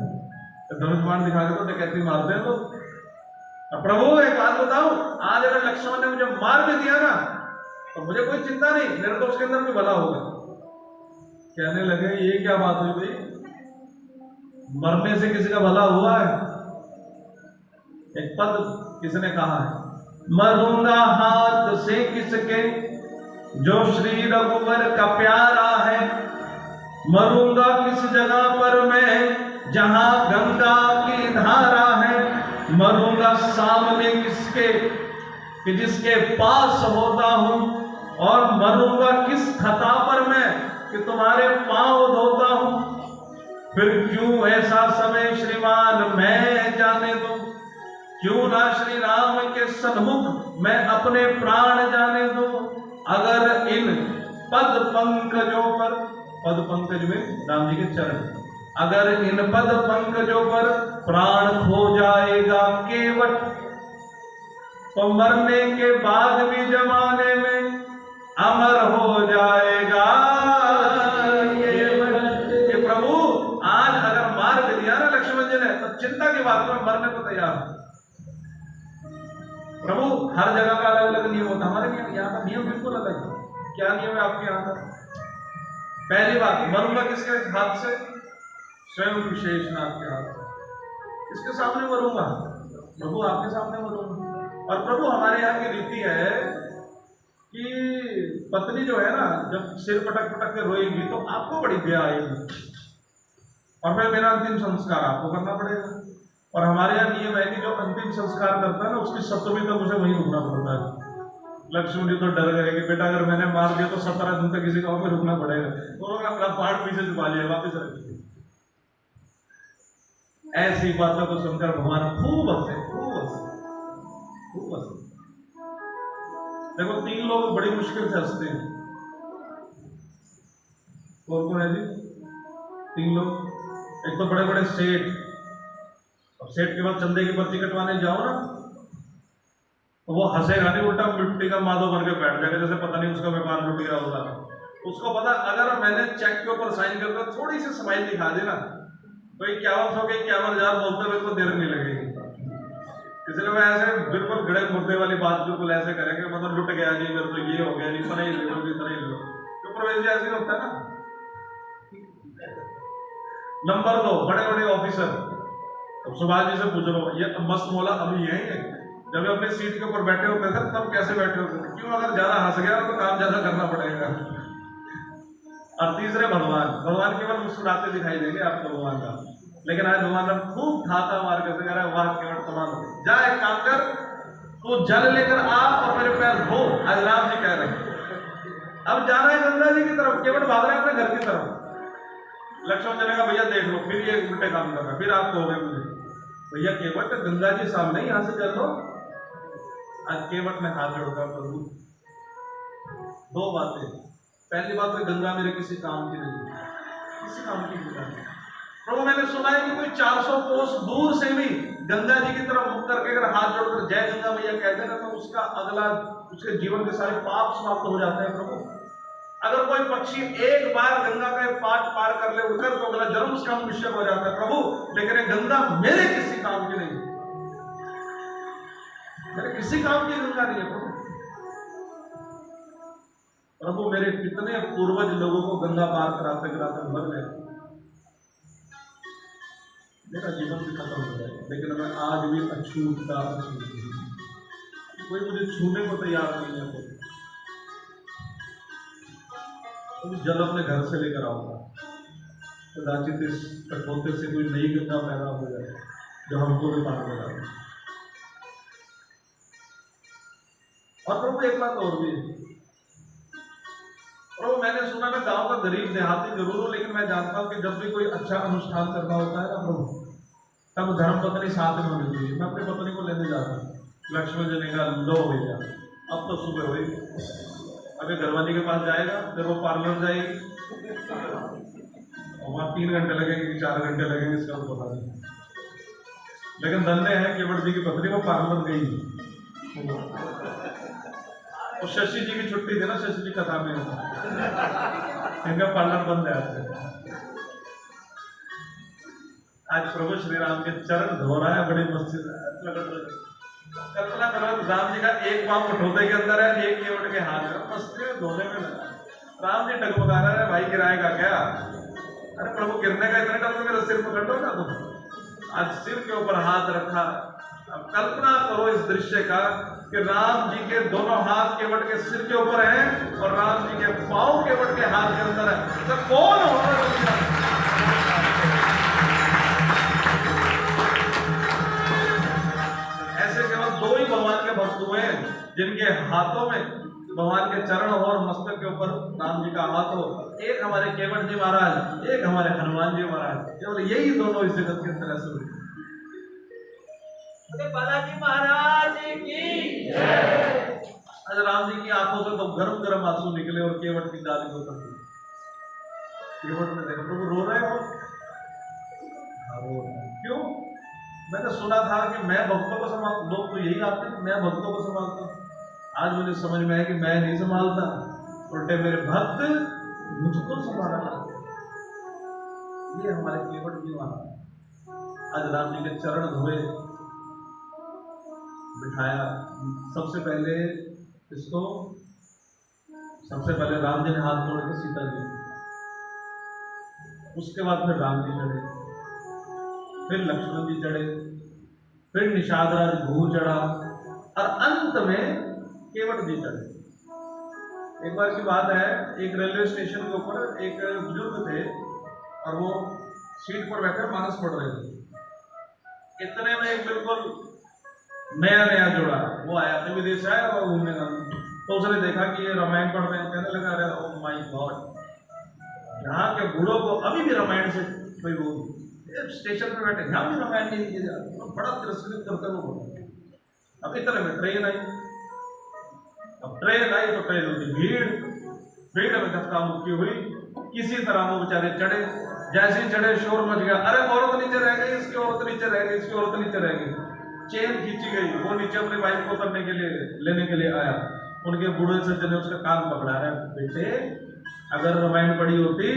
तो धनुष बाण दिखा के तो डकैती मारते हैं लोग। प्रभु एक बात बताओ, आज अगर लक्ष्मण ने मुझे मार भी दिया ना तो मुझे कोई चिंता नहीं, मेरे तो उसके अंदर भी भला होगा। कहने लगे, ये क्या बात हुई भाई, मरने से किसी का भला हुआ है? एक पद किसने कहा है, मरूंगा हाथ से किसके जो श्री रघुवर का प्यारा है, मरूंगा किस जगह पर मैं जहां गंगा की धारा है, मरूंगा सामने किसके कि जिसके पास होता हूं, और मरूंगा किस खता पर मैं कि तुम्हारे पांव धोता हूं। फिर क्यों ऐसा समय श्रीमान मैं जाने दूं, क्यों ना श्री राम के सन्मुख मैं अपने प्राण जाने दूं। अगर इन पद पंकजों पर, पद पंकज में राम जी के चरण, अगर इन पद पंकजों पर प्राण खो जाएगा केवट, तो मरने के बाद भी जमाने में अमर हो जाएगा केवट। ये प्रभु आज अगर मार भी दिया ना लक्ष्मण जी ने, तो चिंता की बात में मरने को तैयार है। प्रभु हर जगह का अलग अलग नियम होता है, हमारे यहाँ का नियम बिल्कुल अलग है। क्या नियम है आपके यहाँ का? पहली बात, मरूंगा किसके हाथ से? स्वयं विशेषनाथ के हाथ से। किसके सामने मरूंगा? प्रभु आपके सामने मरूंगा। और प्रभु हमारे यहाँ की रीति है कि पत्नी जो है ना, जब सिर पटक पटक के रोएगी तो आपको बड़ी दया आएगी, और फिर मेरा अंतिम संस्कार आपको करना पड़ेगा। और हमारे यहाँ नियम है कि जो अंतिम संस्कार करता है ना, उसकी सप्तमी तक मुझे वहीं रुकना पड़ता है। लक्ष्मण जी तो डर गए कि बेटा अगर मैंने मार दिया तो 17 दिन तक किसी गांव में रुकना पड़ेगा। उन्होंने अपना पहाड़ पीछे छुपा लिया, वापिस रख दिया। ऐसी बातों को सुनकर भगवान खूब हंसे, खूब हंसे, खूब हंसे। देखो 3 लोग बड़ी मुश्किल से हंसते हैं। कौन है जी? 3 लोग। एक तो बड़े बड़े सेठ, अब सेठ के बाद चंदे की पर्ची कटवाने जाओ ना, तो वो हंसेगा नहीं, उल्टा मिट्टी का माधो बन के बैठ जाएगा, जैसे पता नहीं उसका व्यापार लुट गया होगा। उसको पता अगर मैंने चेक के ऊपर साइन करके थोड़ी सी स्माइल दिखा दी ना, तो 51,000 बोलते हुए तो देर नहीं लगेगी। इसलिए मैं ऐसे बिल्कुल गड़े मुर्दे वाली बात बिल्कुल ऐसे करेंगे, मतलब लुट गया जी, मेरे तो ये हो गया जी, इतना ही लो, इतना ही लो। तो प्रवेश जी ऐसे होता है ना। नंबर 2, बड़े बड़े ऑफिसर। अब सुभाष जी से पूछ लो, ये मस्त मौला अभी है जब अपने सीट के ऊपर बैठे होते थे तब कैसे बैठे होते थे? क्यों? अगर ज्यादा हंस गया तो काम ज्यादा करना पड़ेगा। और तीसरे भगवान, भगवान केवल मुस्कुराते दिखाई देंगे आपको भगवान का, लेकिन आज भगवान ने खूब ठाता मार के कह रहा है, वाह केवट कमाल, जा एक काम कर, तू जल लेकर आ और मेरे पैर धो। आज राम जी कह रहे हैं अब जाना है गंगा जी की तरफ, केवट भाग रहा है अपने घर की तरफ। लक्ष्मण जी ने कहा भैया देख लो, फिर ये उल्टे काम कर रहा है, फिर आप कहोगे मुझे भैया केवट गंगा जी सामने यहाँ से चल लो। आज केवट ने हाथ जोड़कर प्रभु 2 बातें। पहली बात है, गंगा मेरे किसी काम की नहीं, किसी काम की नहीं। प्रभु मैंने सुना है कि कोई 400 कोस दूर से भी गंगा जी की तरफ मुख करके अगर हाथ जोड़कर जय गंगा मैया कहते हैं तो उसका अगला, उसके जीवन के सारे पाप समाप्त हो जाते हैं। प्रभु अगर कोई पक्षी एक बार गंगा का पाट पार कर ले उड़कर, तो अगला जन्म उसका मनुष्य हो जाता है। प्रभु लेकिन गंगा मेरे किसी काम की नहीं, मेरे किसी काम की गंगा नहीं है। प्रभु मेरे कितने पूर्वज लोगों को गंगा पार कराते कराते मर गए, मेरा जीवन भी खत्म हो जाएगा, लेकिन मैं आज भी अछूत का अछूत हूं। कोई मुझे छूने को तैयार नहीं है। तो जल अपने घर से लेकर आऊंगा, कदाचित इस कठोते से कोई नई गंगा पैदा हो जाए जो हमको भी पार हो जाए। और प्रभु एक बात और भी, प्रभु मैंने सुना मैं गांव का गरीब देहाती जरूर हूं, लेकिन मैं जानता हूं कि जब भी कोई अच्छा अनुष्ठान करना होता है ना प्रभु, तब धर्म पत्नी साथ में होनी चाहिए। मैं अपनी पत्नी को लेने जाता हूँ। लक्ष्मण जी ने कहा लो भैया, अब तो सुबह हुई, अगर घरवाली के पास जाएगा फिर वो पार्लर जाएगी और वहाँ 3 घंटे लगेंगे, 4 घंटे लगेंगे, इसका पता नहीं। लेकिन धन्य है केवट जी की पत्नी को पार्लर गई। तो शशि जी की छुट्टी थी ना, शशि जी कथा में इनका पार्लर बंद है आज। प्रभु श्री राम के चरण धो रहा है, बड़ी मस्जिद। कल्पना करो राम जी का एक पांव कठोते के अंदर है, एक केवट के हाथ में, मस्ती में धोने में लगा। राम जी डगमगा रहा है, भाई गिराएगा क्या? अरे प्रभु गिरने का इतना डर तो मेरा सिर पकड़ लो ना तुम। आज सिर के ऊपर हाथ रखा। अब कल्पना करो इस दृश्य का कि राम जी के दोनों हाथ केवट के सिर के ऊपर हैं और राम जी के पांव केवट के हाथ के अंदर है। तो कौन होगा? ऐसे केवल 2 ही भगवान के भक्त हुए हैं जिनके हाथों में भगवान के चरण हो और मस्तक के ऊपर राम जी का हाथ हो। एक हमारे केवट जी महाराज, एक हमारे हनुमान जी महाराज, केवल यही दोनों इस जगत के अंदर ऐसे हुए। बालाजी महाराज की जय। आज राम जी की आंखों से तो गरम गरम आंसू निकले और केवट की दादी को कर दी। केवट ने देखा प्रभु रो रहे हो? क्यों? मैंने सुना था कि मैं भक्तों को संभाल, लोग तो यही आते हैं मैं भक्तों को संभालता हूँ। आज मुझे समझ में आया कि मैं नहीं संभालता, उल्टे मेरे भक्त मुझको संभाला करते। ये हमारे केवट जी वहां आज राम जी के चरण धोए, बिठाया। सबसे पहले इसको, सबसे पहले राम जी ने हाथ जोड़ के सीता जी, उसके बाद फिर राम जी चढ़े, फिर लक्ष्मण जी चढ़े, फिर निषाद राज भूर चढ़ा और अंत में केवट जी चढ़े। एक बार की बात है, एक रेलवे स्टेशन के ऊपर एक बुजुर्ग थे और वो सीट पर बैठे मानस पढ़ रहे थे। इतने में एक बिल्कुल नया नया जोड़ा वो आया था, विदेश आया और घूमने का, तो उसने देखा कि ये रामायण पढ़ रहे हैं। कहने लगा अरे ओ माय गॉड, यहाँ के बूढ़ों को अभी भी रामायण से कोई वो स्टेशन पर बैठे यहाँ भी रामायण नहीं किया जाता, तो बड़ा तिरस्कृत करते वो बोला। अब इतने में ट्रेन आई, अब ट्रेन आई तो ट्रेन होती भीड़ में धक्का मुक्की हुई, किसी तरह वो बेचारे चढ़े। जैसे ही चढ़े शोर मच गया, अरे औरत नीचे रह गई, इसकी औरत नीचे रह गई, इसकी औरत नीचे रह गई। चेन खींची गई, वो नीचे अपनी वाइफ को करने के लिए लेने के लिए आया। उनके बूढ़े सज्जन ने उसका कान पकड़ा है, बेटे अगर रामायण पढ़ी होती,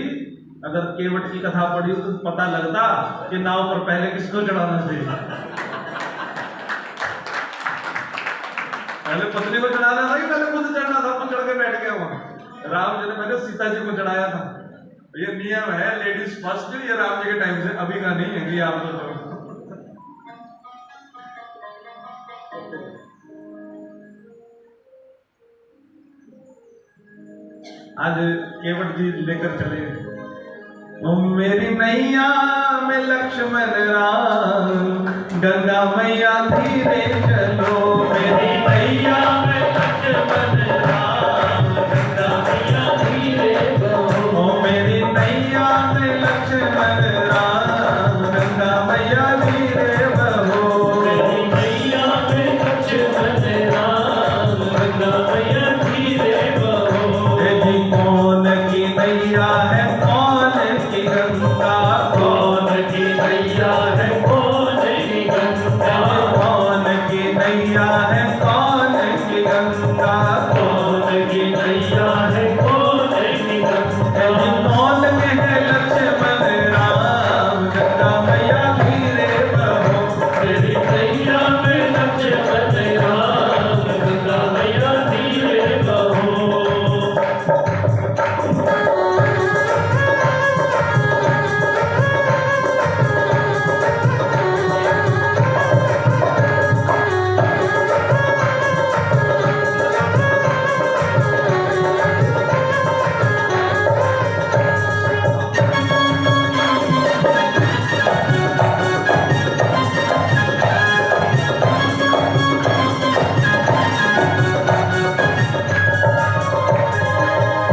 अगर केवट की कथा पढ़ी होती तो पता लगता कि नाव पर पहले किसको चढ़ाना चाहिए। पहले पत्नी को चढ़ाना था कि पहले खुद चढ़ना था? खुद चढ़ के बैठ गया वहां। राम जी ने पहले सीता जी को चढ़ाया था। ये नियम है लेडीज फर्स्ट, ये राम जी के टाइम से अभी का नहीं है कि आप तो आज केवट जी लेकर चले, मेरी नैया में लक्ष्मण राम, गंगा मैया धीरे चलो। मेरी नैया में लक्ष्मण राम, गंगा मैया धीरे बहो। मेरी नैया में लक्ष्मण राम, गंगा मैया धीरे बहो। मेरी नैया में लक्ष्मण राम, गंगा मैया धीरे बहो। कौन की नैया है कौन की गंगा, कौन की नैया है कौन की गंगा, कौन की नैया है कौन की गंगा, कौन की नैया है कौन की गंगा। कौन के है लक्ष्मण राम, गंगा मैया धीरे बहो। तेरी नैया में लक्ष्मण राम, गंगा मैया धीरे बहो।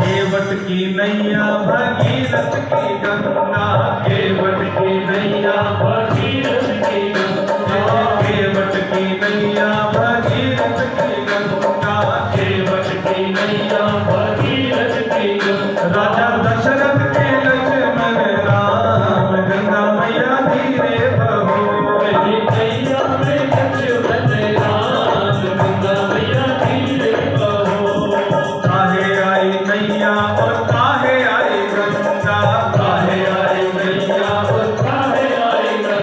केवट की नैया भगीरथ की गंगा, केवट की नैया भगीरथ की गंगा, केवट की नैया भगीरथ की गंगा, केवट की नैया भगीरथ की गंगा। राजा दशरथ के लक्ष्मण राम, गंगा मैया धीरे बहो। मेरी नैया में लक्ष्मण राम, गंगा मैया धीरे बहो। काहे आई नैया और काहे आई गंगा, काहे आई नैया और काहे आई गंगा।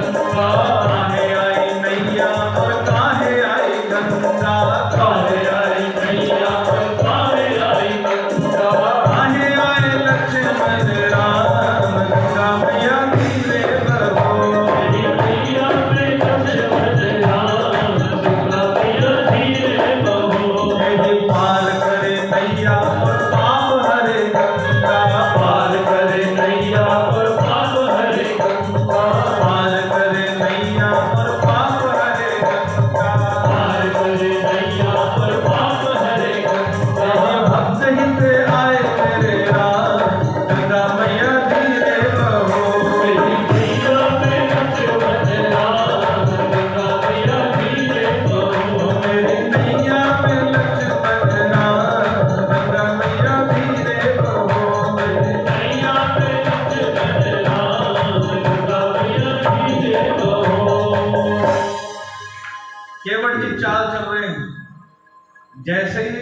जैसे ही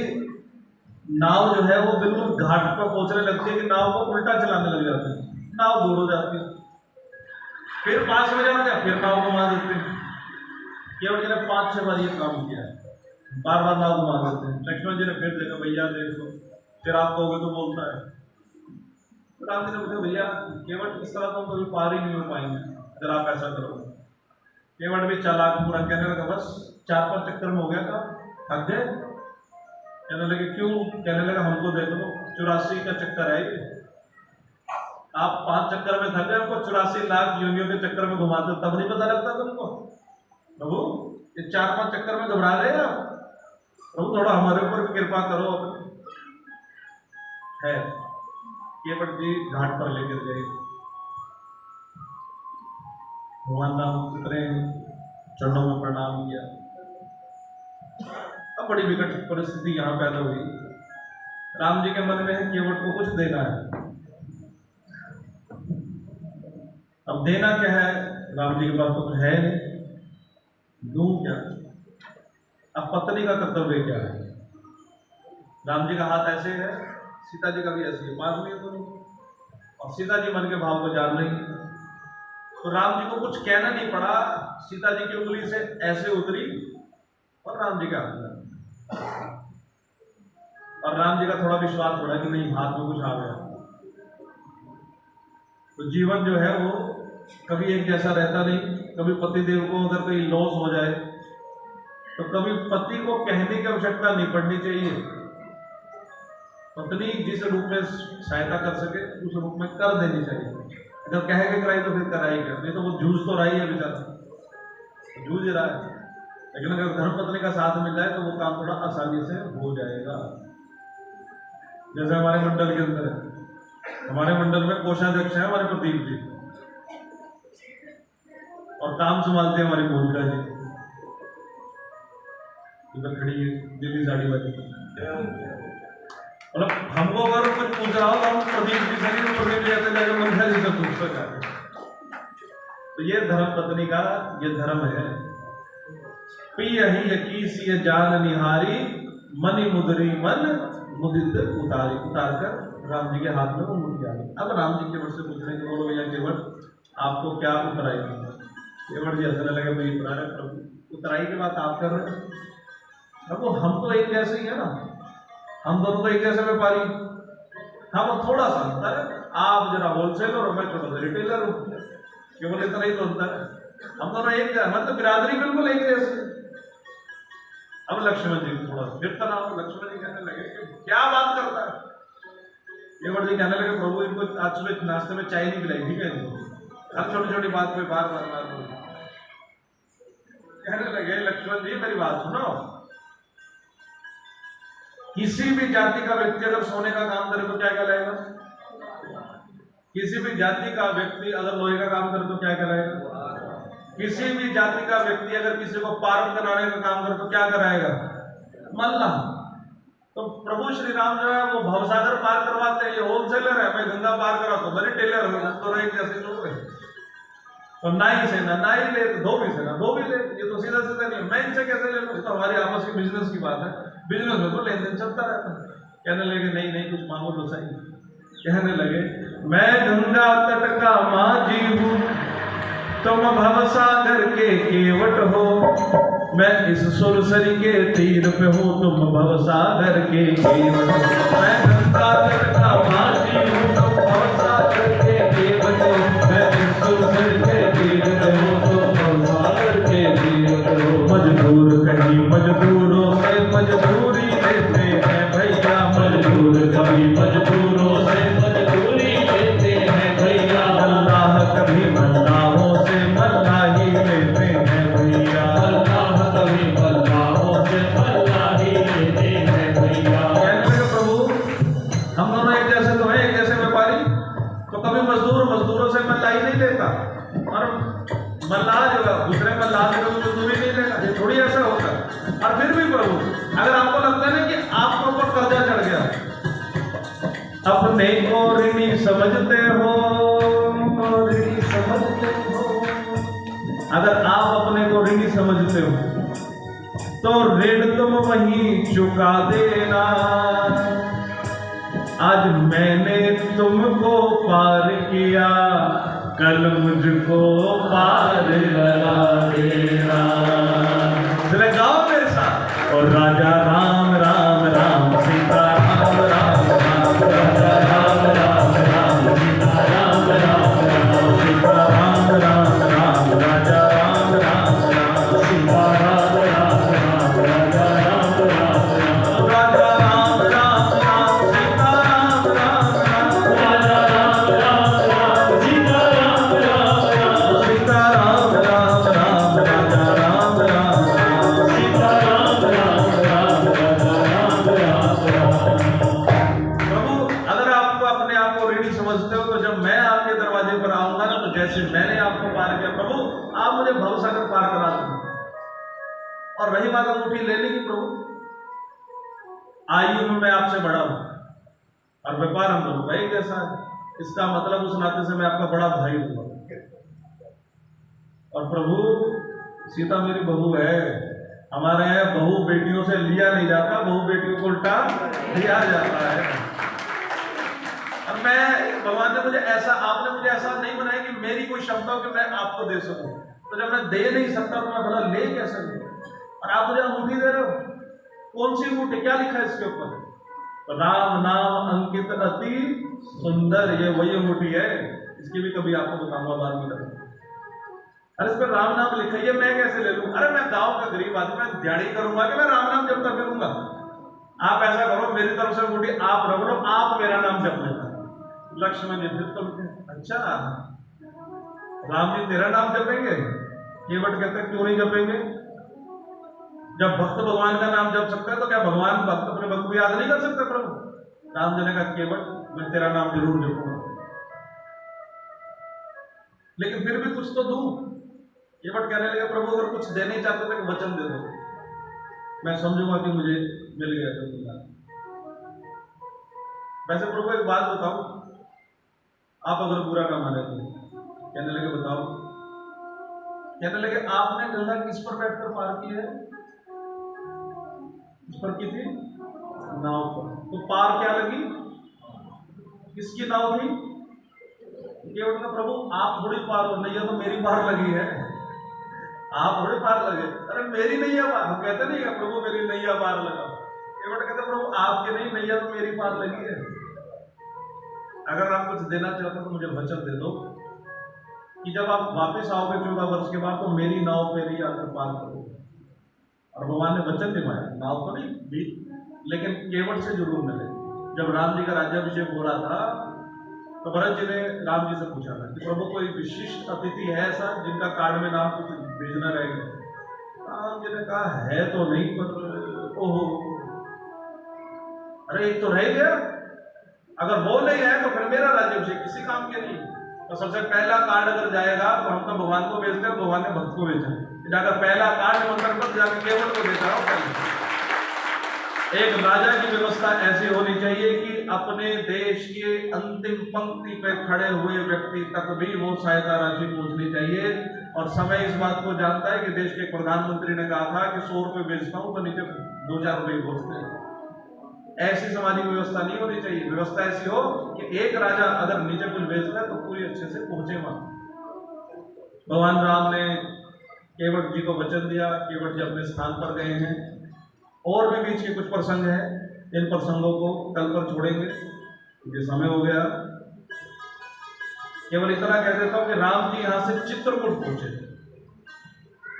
नाव जो है वो बिल्कुल घाट पर पहुंचने लगती है कि नाव को उल्टा चलाने लग जाते हैं, नाव दूर हो जाती है। फिर 5 बजे हो गया, फिर नाव घुमा देते हैं। केवट जी ने 5-6 बार ये काम किया है, बार बार नाव घुमा देते हैं। लक्ष्मण जी ने फिर देखा, भैया देखो, फिर आप कहोगे तो बोलता है। तो राम जी ने पूछा, भैया केवट इस तरह तो हम कभी पार ही नहीं हो पाएंगे अगर आप ऐसा करोगे। केवट भी चालाक पूरा कहने लगा, बस 4-5 चक्कर में हो गया था, थक गए। कहने लगे क्यों? कहने लगा हमको देख लो, 84 का चक्कर है ये, आप 5 चक्कर में थक गए, हमको 84 लाख योनियों के चक्कर में घुमाते हो, तब नहीं पता लगता तुमको? प्रभु ये 4-5 चक्कर में घबरा रहे हैं आप, प्रभु थोड़ा हमारे ऊपर भी कृपा करो। है केवट जी घाट पर लेकर गए, भगवान राम उतरे, चरणों में प्रणाम किया। अब बड़ी विकट परिस्थिति यहाँ पैदा हुई। राम जी के मन में है केवट को कुछ देना है। अब देना क्या है? राम जी के पास तो कुछ है नहीं, दूं क्या? अब पत्नी का कर्तव्य क्या है? राम जी का हाथ ऐसे है, सीता जी का भी ऐसे है, पास में तो नहीं, और सीता जी मन के भाव को जान रही। तो राम जी को कुछ कहना नहीं पड़ा, सीता जी की उंगली से ऐसे उतरी और राम जी का हाथ में, और राम जी का थोड़ा विश्वास बढ़ा कि नहीं हाथ में कुछ आ गया। तो जीवन जो है वो कभी एक जैसा रहता नहीं। कभी पति देव को अगर कोई लॉस हो जाए तो कभी पति को कहने की आवश्यकता नहीं पड़नी चाहिए। पत्नी जिस रूप में सहायता कर सके उस रूप में कर देनी चाहिए। अगर कह के कराई तो फिर कराई क्या, नहीं तो वो जूझ तो रहा ही है बेचारा, जूझ रहा है। लेकिन अगर धर्मपत्नी का साथ मिल जाए तो वो काम थोड़ा आसानी से हो जाएगा। जैसे हमारे मंडल के अंदर है, हमारे मंडल में कोषाध्यक्ष है हमारे प्रदीप जी, और काम संभालते हैं हमारी भूमिका जी, इधर खड़ी है दिल्ली साड़ी वाली। मतलब हमको अगर कुछ पूछ रहा हो तो हम प्रदीप जी से नहीं, प्रदीप जी ऐसे जाकर मंडल जी से पूछ सकते हैं। तो ये धर्म पत्नी का ये धर्म है। पियहि यकीसिय जान निहारी, मनि मुदरी मन मुदित उतारी। उतार कर राम जी के हाथ में वो मुद्री आ गई। अब राम जी केवट से पूछ रहे हैं, बोलो भैया केवट आपको क्या उतराई? केवट जी हंसने लगे, भाई उतरा रहे प्रभु, उतराई की बात आप कर रहे हैं? प्रभु हम तो एक जैसे ही है ना, हम दोनों तो एक जैसे व्यापारी। हाँ वो थोड़ा सा अंतर है, आप जरा होलसेलर और मैं छोटा सा रिटेलर हूँ, केवल इतना ही तो अंतर है। हम दोनों एक मतलब बिरादरी बिल्कुल एक जैसे। अब लक्ष्मण जी थोड़ा फिर तनाव, लक्ष्मण जी कहने लगे कि क्या बात करता है? केवट जी कहने लगे, प्रभु इनको आज सुबह नाश्ते में चाय नहीं पिलाई, ठीक है इनको, हर छोटी छोटी बात पे बार बार कहने लगे। लक्ष्मण जी मेरी बात सुनो, किसी भी जाति का व्यक्ति अगर सोने का काम करे तो क्या कहलाएगा? किसी भी जाति का व्यक्ति अगर लोहे का काम करे तो क्या कहलाएगा? किसी भी जाति का व्यक्ति अगर किसी को पार कराने का काम करे तो क्या कराएगा? मल्लाह। तो प्रभु श्री राम जो है वो भवसागर पार करवाते हैं, ये होलसेलर है, मैं गंगा पार करा तो बड़े टेलर है, तो एक जैसे लोग हैं। तो नाई से ना नाई ले, धोबी से ना धोबी ले, ये तो सीधा सीधा नहीं। मैं इनसे कैसे ले लूँ? तो हमारी आपस की बिजनेस की बात है, बिजनेस में तो लेन देन चलता रहता है। कहने लगे नहीं नहीं कुछ मांगो तो सही। कहने लगे मैं गंगा तट का माझी हूँ, तुम भवसागर के केवट हो, मैं इस सुरसरी के तीर पे हूँ, तुम भवसागर के केवट हो। मैं गंगा तट का माझी हूँ, तुम भवसागर के केवट हो, मैं इस सुरसरी के तीर पे हूँ, तुम भवसागर के केवट हो। मजदूर कहीं मजदूरों से मजदूरी लेते हैं भैया, मजदूर कभी मजदूरों से मजदूरी लेते हैं भैया, अल्लाह कभी मल्लाहों से मल्लाही लेते हैं भैया, अल्लाह कभी मल्लाहों से मल्लाही लेते हैं भैया। प्रभु हम दोनों एक जैसे तो हैं, एक जैसे व्यापारी, तो कभी मजदूर मजदूरों से मल्लाही नहीं लेता, और मल्लाह जो है दूसरे मल्लाह से कभी मजदूरी नहीं लेता, ये थोड़ी ऐसा होता है। और फिर भी प्रभु अगर आपको लगता है ना कि आपको ऊपर कर्जा चढ़ गया, अपने को ऋणी समझते हो, ऋणी समझते हो, अगर आप अपने को ऋणी समझते हो तो ऋण तुम वहीं चुका देना। आज मैंने तुमको पार किया, कल मुझको पार लगा देना। चले गाओ मेरे साथ। और राजा राम राम राम सीता राम राम राम, राजा राम राम राम सीता राम राम राम, सीता राम राम राम राजा राम राम राम, सीता राम राम राम राजा राम राम राम, राजा राम राम राम सीता राम राम राम, राजा राम राम राम सीता राम राम राम, सीता राम राम राम राजा राम राम राम, सीता राम राम राम राजा राम राम राम। प्रभु अगर आपको अपने आप को ऋणी समझते हो तो जब मैं आपके दरवाजे पर आऊंगा ना, तो जैसे मैंने आपको पार किया प्रभु, आप मुझे भवसागर पार करा दें। और रही बात अंगूठी लेने की, प्रभु आयु में मैं आपसे बड़ा हूं और व्यापार हम दोनों भाई जैसा है, इसका मतलब उस नाते से मैं आपका बड़ा भाई हूं। और प्रभु सीता मेरी बहू है, हमारे यहाँ बहू बेटियों से लिया नहीं जाता, बहू बेटियों को उल्टा दिया जाता है। अब मैं भगवान ने मुझे ऐसा, आपने मुझे ऐसा नहीं बनाया कि मेरी कोई क्षमता हो कि मैं आपको दे सकूं, तो जब मैं दे नहीं सकता तो मैं भला ले कैसे लूं? और आप मुझे अंगूठी दे रहे हो, कौन सी अंगूठी, क्या लिखा है इसके ऊपर? राम नाम अंकित अति सुंदर, ये वही अंगूठी है, इसकी भी कभी आपको बताऊंगा बाद में। अरे इस पर राम नाम लिखा है, मैं कैसे ले लूं? अरे मैं गांव का गरीब आदमी, मैं दिहाड़ी करूंगा कि मैं राम नाम जब तक करूंगा? आप ऐसा करो, मेरी तरफ से अंगूठी आप रख लो, आप मेरा नाम जप लेना। लक्ष्मण जी फिर तुम, अच्छा राम जी तेरा नाम जपेंगे? केवट कहते क्यों नहीं जपेंगे? जब भक्त भगवान का नाम जप सकता है तो क्या भगवान भक्त अपने भक्त को याद नहीं कर सकते? प्रभु राम जी ने कहा केवट मैं तेरा नाम जरूर जपूंगा, लेकिन फिर भी कुछ तो दूं। केवट कहने लगे प्रभु अगर कुछ देने चाहते थे वचन दे दो, मैं समझूंगा कि मुझे मिल गया तो मिला। वैसे प्रभु एक बात बताओ, आप अगर बुरा ना माने तो। कहने लगे बताओ। कहने लगे आपने गंगा किस पर बैठकर पार की है? किस पर की थी? नाव पर। तो पार क्या लगी? किसकी नाव थी? केवट का प्रभु आप थोड़ी पार हो, नैया तो मेरी पार लगी है, आप थोड़े पार लगे। अरे मेरी नैया पार, हम कहते नहीं है प्रभु मेरी नैया पार लगा। केवट कहते प्रभु आपके नहीं, नैया तो मेरी पार लगी है। अगर आप कुछ देना चाहते हो तो मुझे वचन दे दो कि जब आप वापस आओगे 14 वर्ष के बाद तो मेरी नाव पे ही आकर पार करोगे। और भगवान ने वचन निभाया, नाव तो नहीं भी, लेकिन केवट से जरूर मिले। जब राम जी का राज्याभिषेक हो रहा था तो भरत जी ने राम जी से पूछा था कि प्रभु कोई विशिष्ट अतिथि है ऐसा जिनका कार्ड में नाम कुछ भेजना रहेगा? राम जी ने कहा है तो नहीं, पर ओहो, अरे एक तो रह गया, अगर वो नहीं है तो फिर मेरा राज्याभिषेक किसी काम के नहीं। तो सबसे पहला कार्ड अगर जाएगा तो हम तो भगवान को भेजते हैं, भगवान ने भक्त को भेजा, जाकर पहला कार्ड मंत्र पर जाकर केवट को भेजा हो। एक राजा की व्यवस्था ऐसी होनी चाहिए कि अपने देश के अंतिम पंक्ति पे खड़े हुए व्यक्ति तक भी वो सहायता राशि पहुंचनी चाहिए। और समय इस बात को जानता है कि देश के प्रधानमंत्री ने कहा था कि 100 रुपए भेजता हूं तो नीचे 2000 रुपए पहुंचते हैं। ऐसी सामाजिक व्यवस्था नहीं होनी चाहिए। व्यवस्था ऐसी हो कि एक राजा अगर नीचे कुछ भेजता है तो पूरी अच्छे से पहुंचे वहां। भगवान राम ने केवट जी को वचन दिया, केवट जी अपने स्थान पर गए हैं। और भी बीच के कुछ प्रसंग हैं, इन प्रसंगों को कल पर छोड़ेंगे क्योंकि समय हो गया। केवल इतना कह देता हूं कि राम जी यहां से चित्रकूट पहुंचे।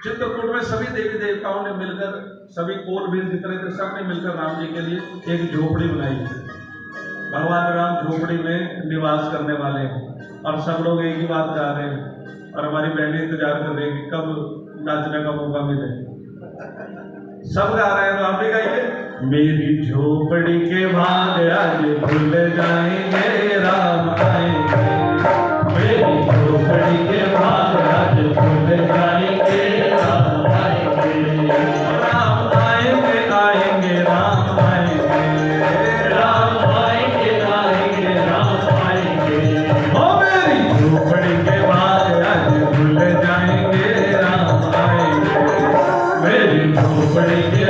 चित्रकूट में सभी देवी देवताओं ने मिलकर, सभी कोल भील जितने थे सबने मिलकर राम जी के लिए एक झोपड़ी बनाई है। भगवान राम झोपड़ी में निवास करने वाले हैं और सब लोग एक ही बात गा रहे हैं और हमारी बहनें इंतजार कर रही है कब नाचने का मौका मिले। सब गा रहे हैं तो आप भी गाइए। मेरी झोपड़ी के भाग आज भूल जाएंगे, राम आएंगे। मेरी झोपड़ी के भाग आज भूल जाएंगे, राम आएंगे। राम आएंगे आएंगे राम आएंगे, राम आएंगे आएंगे राम आएंगे। ओ मेरी झोपड़ी के भाग आज भूल जाएंगे, राम आएंगे। मेरी झोपड़ी के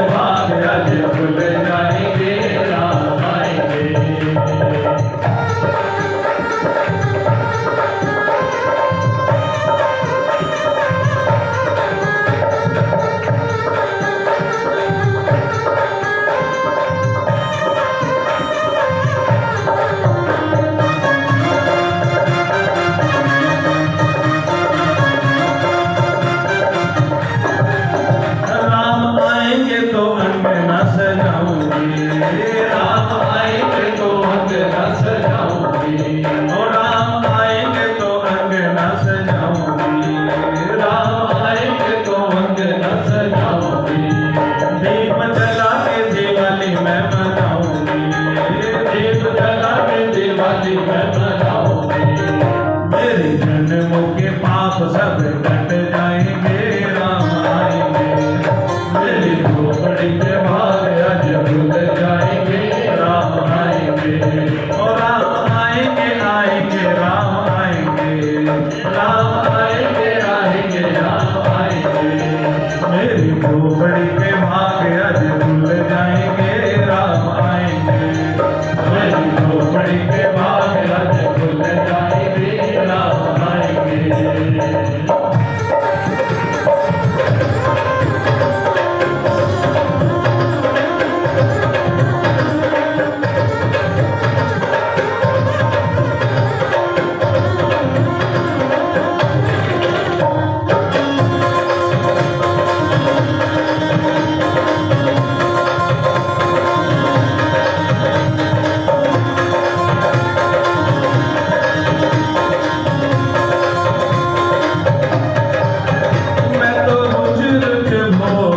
राम